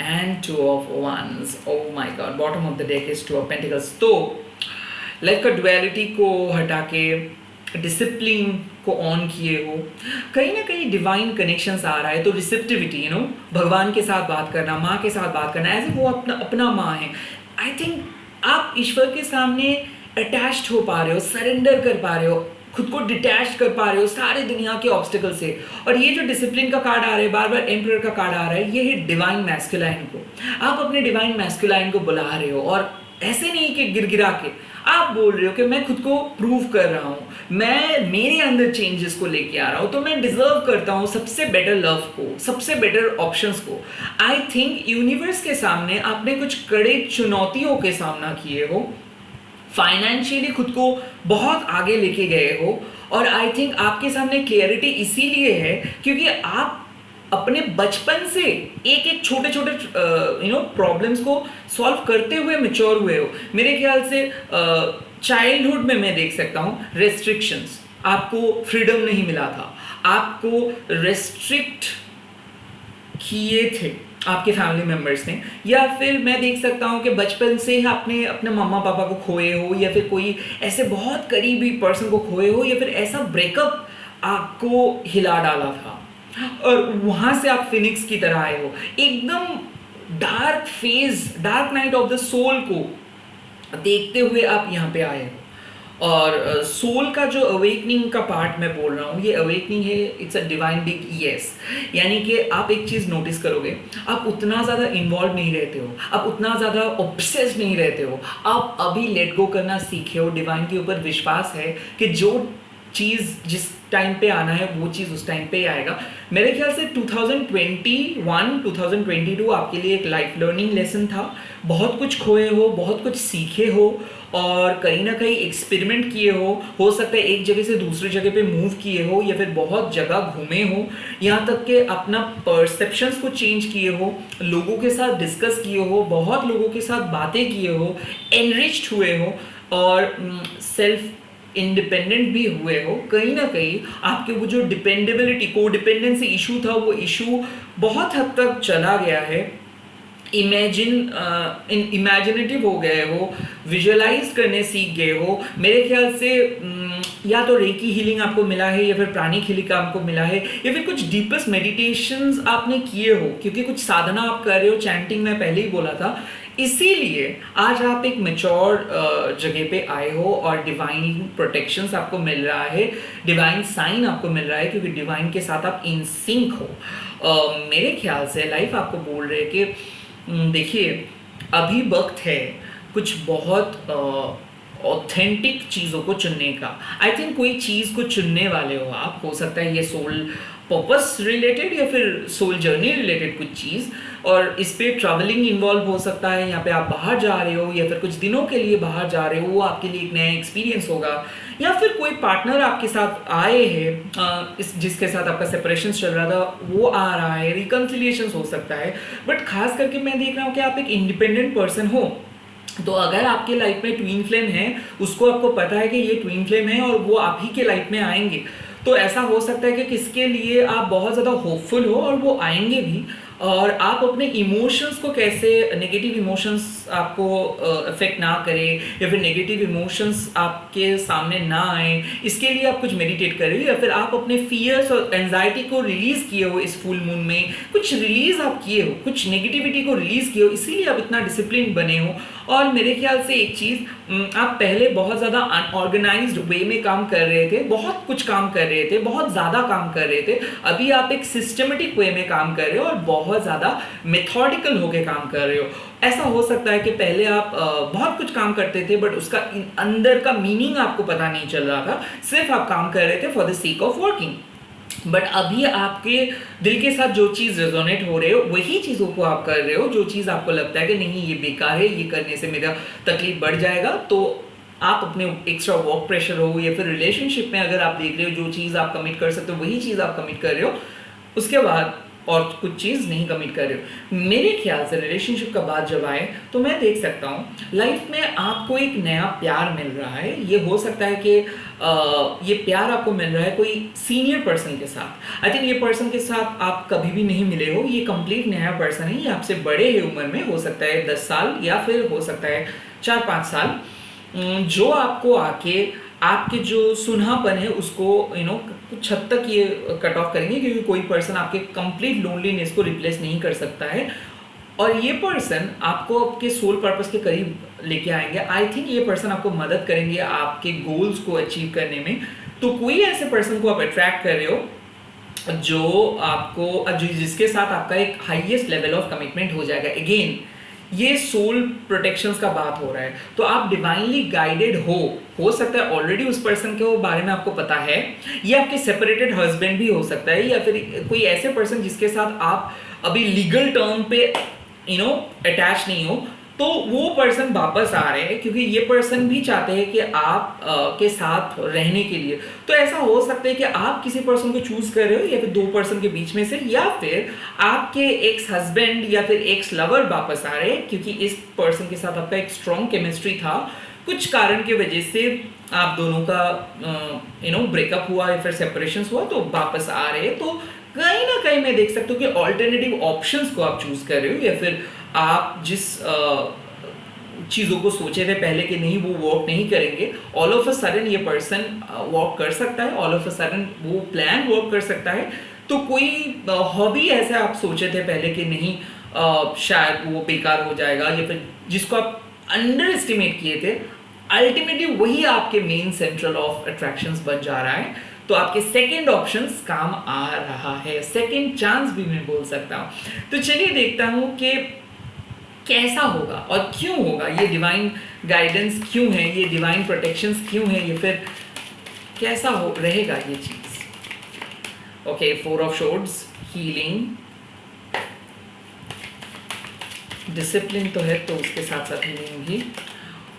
And 2 of Wands, oh my God, bottom of the deck is 2 of Pentacles। तो लाइफ का डुअलिटी को हटा के डिसिप्लिन को ऑन किए हो, कहीं ना कहीं डिवाइन कनेक्शंस आ रहा है। तो रिसेप्टिविटी, भगवान के साथ बात करना, माँ के साथ बात करना, एज वो अपना माँ है। आई थिंक आप ईश्वर के सामने अटैच्ड हो पा रहे हो, सरेंडर कर पा रहे हो, खुद को डिटैच कर पा रहे हो सारे दुनिया के ऑब्स्टिकल से। और ये जो डिसिप्लिन का कार्ड आ रहा है, बार बार एम्परर का कार्ड आ रहा है, ये है डिवाइन मैस्कुलाइन को। आप अपने डिवाइन मैस्कुलाइन को बुला रहे हो, और ऐसे नहीं कि गिरगिरा के आप बोल रहे हो कि मैं खुद को प्रूव कर रहा हूँ, मैं मेरे अंदर चेंजेस को लेके आ रहा हूँ, तो मैं डिजर्व करता हूँ सबसे बेटर लव को, सबसे बेटर ऑप्शंस को। आई थिंक यूनिवर्स के सामने आपने कुछ कड़े चुनौतियों के सामना किए हो, फाइनेंशियली खुद को बहुत आगे लेके गए हो, और आई थिंक आपके सामने क्लियरिटी इसीलिए है क्योंकि आप अपने बचपन से एक एक छोटे छोटे प्रॉब्लम्स को सॉल्व करते हुए मैच्योर हुए हो। मेरे ख्याल से चाइल्डहुड में मैं देख सकता हूँ रेस्ट्रिक्शंस, आपको फ्रीडम नहीं मिला था, आपको रेस्ट्रिक्ट किए थे आपके फैमिली मेम्बर्स ने, या फिर मैं देख सकता हूँ कि बचपन से ही आपने अपने मम्मा पापा को खोए हो, या फिर कोई ऐसे बहुत करीबी पर्सन को खोए हो, या फिर ऐसा ब्रेकअप आपको हिला डाला था और वहाँ से आप फिनिक्स की तरह आए हो, एकदम dark phase, dark night of the soul को देखते हुए आप यहाँ पे आए हो। और सोल का जो अवेकनिंग का पार्ट मैं बोल रहा हूँ, ये अवेकनिंग है, it's a divine big yes. यानी कि आप एक चीज़ नोटिस करोगे, आप उतना ज़्यादा इन्वॉल्व नहीं रहते हो, आप उतना ज़्यादा ऑब्सेस नहीं रहते हो, आप अभी लेट गो करना सीखे हो। डिवाइन के ऊपर विश्वास है कि जो चीज़ जिस टाइम पे आना है वो चीज़ उस टाइम पे ही आएगा। मेरे ख्याल से 2021 2022 आपके लिए एक लाइफ लर्निंग लेसन था। बहुत कुछ खोए बहुत कुछ सीखे हो और कहीं ना कहीं एक्सपेरिमेंट किए हो सकता है एक जगह से दूसरी जगह पे मूव किए हो या फिर बहुत जगह घूमे हो, यहाँ तक कि अपना परसेप्शंस को चेंज किए हो, लोगों के साथ डिस्कस किए हो, बहुत लोगों के साथ बातें किए हो, एनरिच्ड हुए हो और सेल्फ इंडिपेंडेंट भी हुए हो। कहीं ना कहीं आपके वो जो डिपेंडेबिलिटी को डिपेंडेंसी इशू था वो इशू बहुत हद तक चला गया है। इमेजिनेटिव हो गए हो, विजुअलाइज करने सीख गए हो। मेरे ख्याल से या तो रेकी हीलिंग आपको मिला है या फिर प्राणिक हीलिंग आपको मिला है या फिर कुछ डीपेस्ट मेडिटेशंस आपने किए हो, क्योंकि कुछ साधना आप कर रहे हो। चैंटिंग मैं पहले ही बोला था, इसीलिए आज आप एक मैच्योर जगह पे आए हो और डिवाइन प्रोटेक्शंस आपको मिल रहा है, डिवाइन साइन आपको मिल रहा है, क्योंकि डिवाइन के साथ आप इन सिंक हो। मेरे ख्याल से लाइफ आपको बोल रहे कि देखिए अभी वक्त है कुछ बहुत ऑथेंटिक चीज़ों को चुनने का। आई थिंक कोई चीज़ को चुनने वाले हो आप, हो सकता है ये सोल पर्पस रिलेटेड या फिर सोल जर्नी रिलेटेड कुछ चीज़, और इस पे ट्रैवलिंग इन्वॉल्व हो सकता है। यहाँ पे आप बाहर जा रहे हो या फिर कुछ दिनों के लिए बाहर जा रहे हो, वो आपके लिए एक नया एक्सपीरियंस होगा। या फिर कोई पार्टनर आपके साथ आए हैं जिसके साथ आपका सेपरेशन चल रहा था वो आ रहा है, रिकन्सिलिएशन हो सकता है। बट खास करके मैं देख रहा हूँ कि आप एक इंडिपेंडेंट पर्सन हो। तो अगर आपके लाइफ में ट्विन फ्लेम है, उसको आपको पता है कि ये ट्विन फ्लेम है और वो आप ही के लाइफ में आएंगे, तो ऐसा हो सकता है कि किसके लिए आप बहुत ज़्यादा होपफुल हो और वो आएंगे भी। और आप अपने इमोशंस को कैसे, नेगेटिव इमोशंस आपको अफेक्ट ना करे या फिर नेगेटिव इमोशंस आपके सामने ना आए, इसके लिए आप कुछ मेडिटेट कर रहे हो या फिर आप अपने फियर्स और एंजाइटी को रिलीज़ किए हो। इस फुल मून में कुछ रिलीज़ आप किए हो, कुछ नेगेटिविटी को रिलीज़ किए हो, इसीलिए आप इतना डिसिप्लिन बने हो। और मेरे ख्याल से एक चीज़, आप पहले बहुत ज़्यादा अनऑर्गेनाइज्ड वे में काम कर रहे थे, बहुत कुछ काम कर रहे थे, बहुत ज़्यादा काम कर रहे थे। अभी आप एक सिस्टमेटिक वे में काम कर रहे हो और बहुत ज़्यादा मेथोडिकल होके काम कर रहे हो। ऐसा हो सकता है कि पहले आप बहुत कुछ काम करते थे बट उसका अंदर का मीनिंग आपको पता नहीं चल रहा था, सिर्फ आप काम कर रहे थे for the sake of working. But अभी आपके दिल के साथ जो चीज़ रेजोनेट हो रहे हो वही चीज़ों को आप कर रहे हो। जो चीज़ आपको लगता है कि नहीं ये बेकार है, ये करने से मेरा तकलीफ बढ़ जाएगा, तो आप अपने एक्स्ट्रा वर्क प्रेशर हो या फिर रिलेशनशिप में अगर आप देख रहे हो जो चीज़ आप कमिट कर सकते हो वही चीज़ आप कमिट कर रहे हो, उसके बाद और कुछ चीज़ नहीं कमिट कर रहे हो। मेरे ख्याल से रिलेशनशिप का बात जब आए तो मैं देख सकता हूँ लाइफ में आपको एक नया प्यार मिल रहा है। ये हो सकता है कि ये प्यार आपको मिल रहा है कोई सीनियर पर्सन के साथ। आई थिंक ये पर्सन के साथ आप कभी भी नहीं मिले हो, ये कंप्लीट नया पर्सन है, ये आपसे बड़े है उम्र में, हो सकता है 10 साल या फिर हो सकता है 4-5 साल, जो आपको आके आपके जो सुनहापन है उसको कुछ हद तक ये कट ऑफ करेंगे, क्योंकि कोई पर्सन आपके कंप्लीट लोनलीनेस को रिप्लेस नहीं कर सकता है और ये पर्सन आपको आपके सोल पर्पस के करीब लेके आएंगे। आई थिंक ये पर्सन आपको मदद करेंगे आपके गोल्स को अचीव करने में। तो कोई ऐसे पर्सन को आप अट्रैक्ट कर रहे हो जिसके साथ आपका एक हाईएस्ट लेवल ऑफ कमिटमेंट हो जाएगा। अगेन ये सोल प्रोटेक्शंस का बात हो रहा है, तो आप डिवाइनली गाइडेड हो सकता है ऑलरेडी उस पर्सन के बारे में आपको पता है, ये आपके सेपरेटेड हस्बैंड भी हो सकता है या फिर कोई ऐसे पर्सन जिसके साथ आप अभी लीगल टर्म पे अटैच नहीं हो, तो वो पर्सन वापस आ रहे हैं क्योंकि ये पर्सन भी चाहते हैं कि आप के साथ रहने के लिए। तो ऐसा हो सकता है कि आप किसी पर्सन को चूज कर रहे हो या फिर दो पर्सन के बीच में से, या फिर आपके एक्स हस्बैंड या फिर एक्स लवर वापस आ रहे हैं क्योंकि इस पर्सन के साथ आपका एक स्ट्रॉन्ग केमिस्ट्री था, कुछ कारण की वजह से आप दोनों का ब्रेकअप हुआ या फिर सेपरेशन हुआ, तो वापस आ रहे हैं। तो कहीं ना कहीं मैं देख सकता हूँ कि ऑल्टरनेटिव ऑप्शंस को आप चूज कर रहे हो, या फिर आप जिस चीज़ों को सोचे थे पहले कि नहीं वो वर्क नहीं करेंगे, ऑल ऑफ अ सडन ये पर्सन वर्क कर सकता है, ऑल ऑफ अ सडन वो प्लान वर्क कर सकता है। तो कोई हॉबी ऐसा आप सोचे थे पहले कि नहीं शायद वो बेकार हो जाएगा, या फिर जिसको आप अंडर एस्टिमेट किए थे, अल्टीमेटली वही आपके मेन सेंट्रल ऑफ अट्रैक्शंस बन जा रहा है। तो आपके सेकंड ऑप्शंस काम आ रहा है, सेकंड चांस भी मैं बोल सकता हूँ। तो चलिए देखता हूँ कि कैसा होगा और क्यों होगा, ये डिवाइन गाइडेंस क्यों है, ये डिवाइन प्रोटेक्शंस क्यों है, ये फिर कैसा हो रहेगा ये चीज। Okay, 4 of shorts, healing, discipline तो है, तो उसके साथ साथ हीलिंग भी,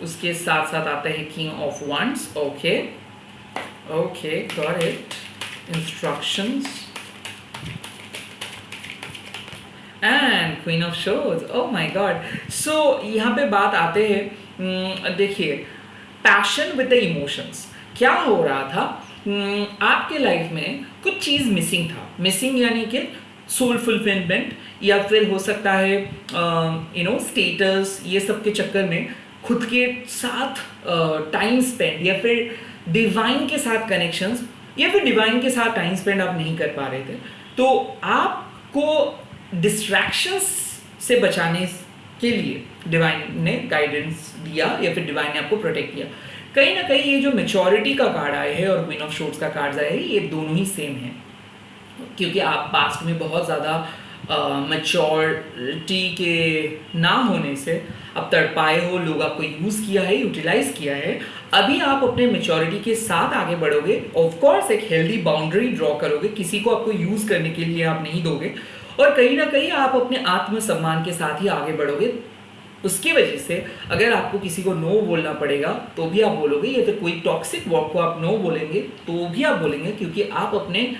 उसके साथ साथ आता है king of wands. Okay okay, got it, instructions and queen of swords. Oh my God. So यहाँ पे बात आते हैं, देखिए, पैशन विद द इमोशंस। क्या हो रहा था, आपके लाइफ में कुछ चीज़ मिसिंग था। मिसिंग यानी कि सोल फुलफिलमेंट, या फिर हो सकता है स्टेटस, ये सब के चक्कर में खुद के साथ टाइम स्पेंड, या फिर डिवाइन के साथ कनेक्शंस, या फिर डिवाइन के साथ टाइम स्पेंड आप नहीं कर पा रहे थे। तो आपको डिस्ट्रैक्शंस से बचाने के लिए डिवाइन ने गाइडेंस दिया, या फिर डिवाइन ने आपको प्रोटेक्ट किया। कहीं ना कहीं ये जो मैच्योरिटी का कार्ड आए हैं और क्वीन ऑफ शॉर्ट्स का कार्ड आए हैं, ये दोनों ही सेम है, क्योंकि आप पास्ट में बहुत ज़्यादा मैच्योरिटी के ना होने से अब तड़पाए हो, लोग आपको यूज़ किया है, यूटिलाइज किया है। अभी आप अपने मैच्योरिटी के साथ आगे बढ़ोगे, ऑफ कोर्स एक हेल्दी बाउंड्री ड्रॉ करोगे, किसी को आपको यूज़ करने के लिए आप नहीं दोगे, और कहीं ना कहीं आप अपने आत्मसम्मान के साथ ही आगे बढ़ोगे। उसकी वजह से अगर आपको किसी को नो बोलना पड़ेगा तो भी आप बोलोगे, या फिर कोई टॉक्सिक वर्क को आप नो बोलेंगे तो भी आप बोलेंगे, क्योंकि आप अपने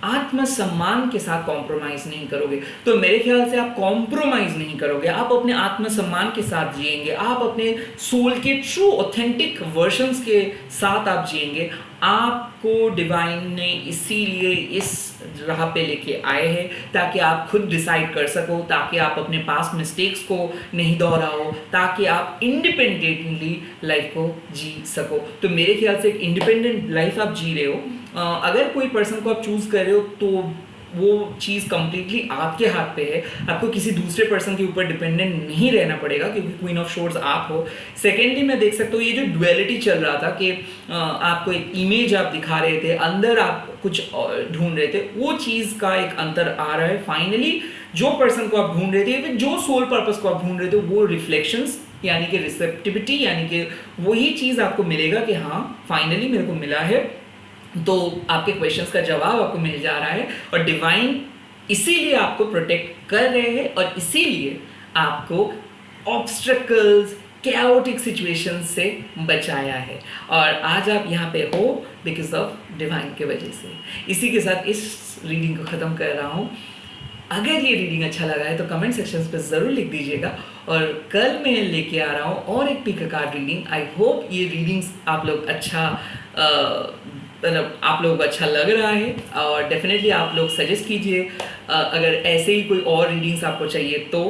आत्मसम्मान के साथ कॉम्प्रोमाइज नहीं करोगे। तो मेरे ख्याल से आप कॉम्प्रोमाइज नहीं करोगे, आप अपने आत्मसम्मान के साथ जिएंगे, आप अपने सोल के ट्रू ऑथेंटिक वर्जन्स के साथ आप जिएंगे। आपको डिवाइन ने इसीलिए इस राह पे लेके आए हैं, ताकि आप खुद डिसाइड कर सको, ताकि आप अपने पास मिस्टेक्स को नहीं दोहराओ, ताकि आप इंडिपेंडेंटली लाइफ को जी सको। तो मेरे ख्याल से एक इंडिपेंडेंट लाइफ आप जी रहे हो। अगर कोई पर्सन को आप चूज़ कर रहे हो तो वो चीज़ कंप्लीटली आपके हाथ पे है, आपको किसी दूसरे पर्सन के ऊपर डिपेंडेंट नहीं रहना पड़ेगा, क्योंकि क्वीन ऑफ शॉर्ट्स आप हो। सेकेंडली मैं देख सकता हूँ ये जो डुअलिटी चल रहा था कि आपको एक इमेज आप दिखा रहे थे, अंदर आप कुछ ढूंढ रहे थे, वो चीज़ का एक अंतर आ रहा है। फाइनली जो पर्सन को आप ढूंढ रहे थे, फिर जो सोल पर्पस को आप ढूंढ रहे थे, वो रिफ्लेक्शंस यानी कि रिसेप्टिविटी, यानी कि वही चीज़ आपको मिलेगा कि हाँ फाइनली मेरे को मिला है। तो आपके क्वेश्चंस का जवाब आपको मिल जा रहा है, और डिवाइन इसीलिए आपको प्रोटेक्ट कर रहे हैं, और इसीलिए आपको ऑब्स्ट्रकल्स, कैओटिक सिचुएशन से बचाया है, और आज आप यहाँ पे हो बिकॉज ऑफ डिवाइन के वजह से। इसी के साथ इस रीडिंग को ख़त्म कर रहा हूँ। अगर ये रीडिंग अच्छा लगा है तो कमेंट सेक्शन पे ज़रूर लिख दीजिएगा, और कल मैं लेके आ रहा हूँ और एक pick card reading. I hope ये रीडिंग्स आप लोग मतलब आप लोगों को अच्छा लग रहा है, और डेफिनेटली आप लोग सजेस्ट कीजिए अगर ऐसे ही कोई और रीडिंग्स आपको चाहिए तो।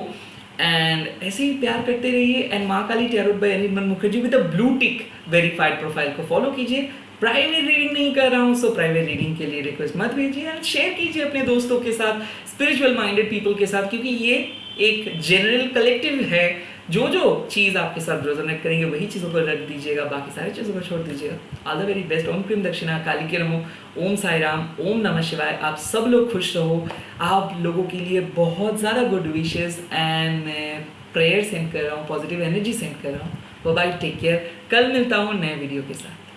एंड ऐसे ही प्यार करते रहिए। And Maa Kali tarot by Anirban Mukherjee with a blue tick verified profile को फॉलो कीजिए। प्राइवेट रीडिंग नहीं कर रहा हूँ, सो प्राइवेट रीडिंग के लिए रिक्वेस्ट मत भेजिए, एंड शेयर कीजिए अपने दोस्तों के साथ, स्पिरिचुअल माइंडेड पीपल के साथ, क्योंकि ये एक जनरल कलेक्टिव है। जो जो चीज़ आपके साथ रेजोनेट करेंगे वही चीज़ों को रख दीजिएगा, बाकी सारी चीज़ों को छोड़ दीजिएगा। All the very best. Om Kreem Dakshina Kali के नमो, ओम साई राम, ओम नमः शिवाय। आप सब लोग खुश रहो। आप लोगों के लिए बहुत ज़्यादा गुड विशेस, एंड मैं प्रेयर सेंड कर रहा हूँ, पॉजिटिव एनर्जी सेंड कर रहा हूँ। Bye, take care. कल मिलता हूँ नए वीडियो के साथ।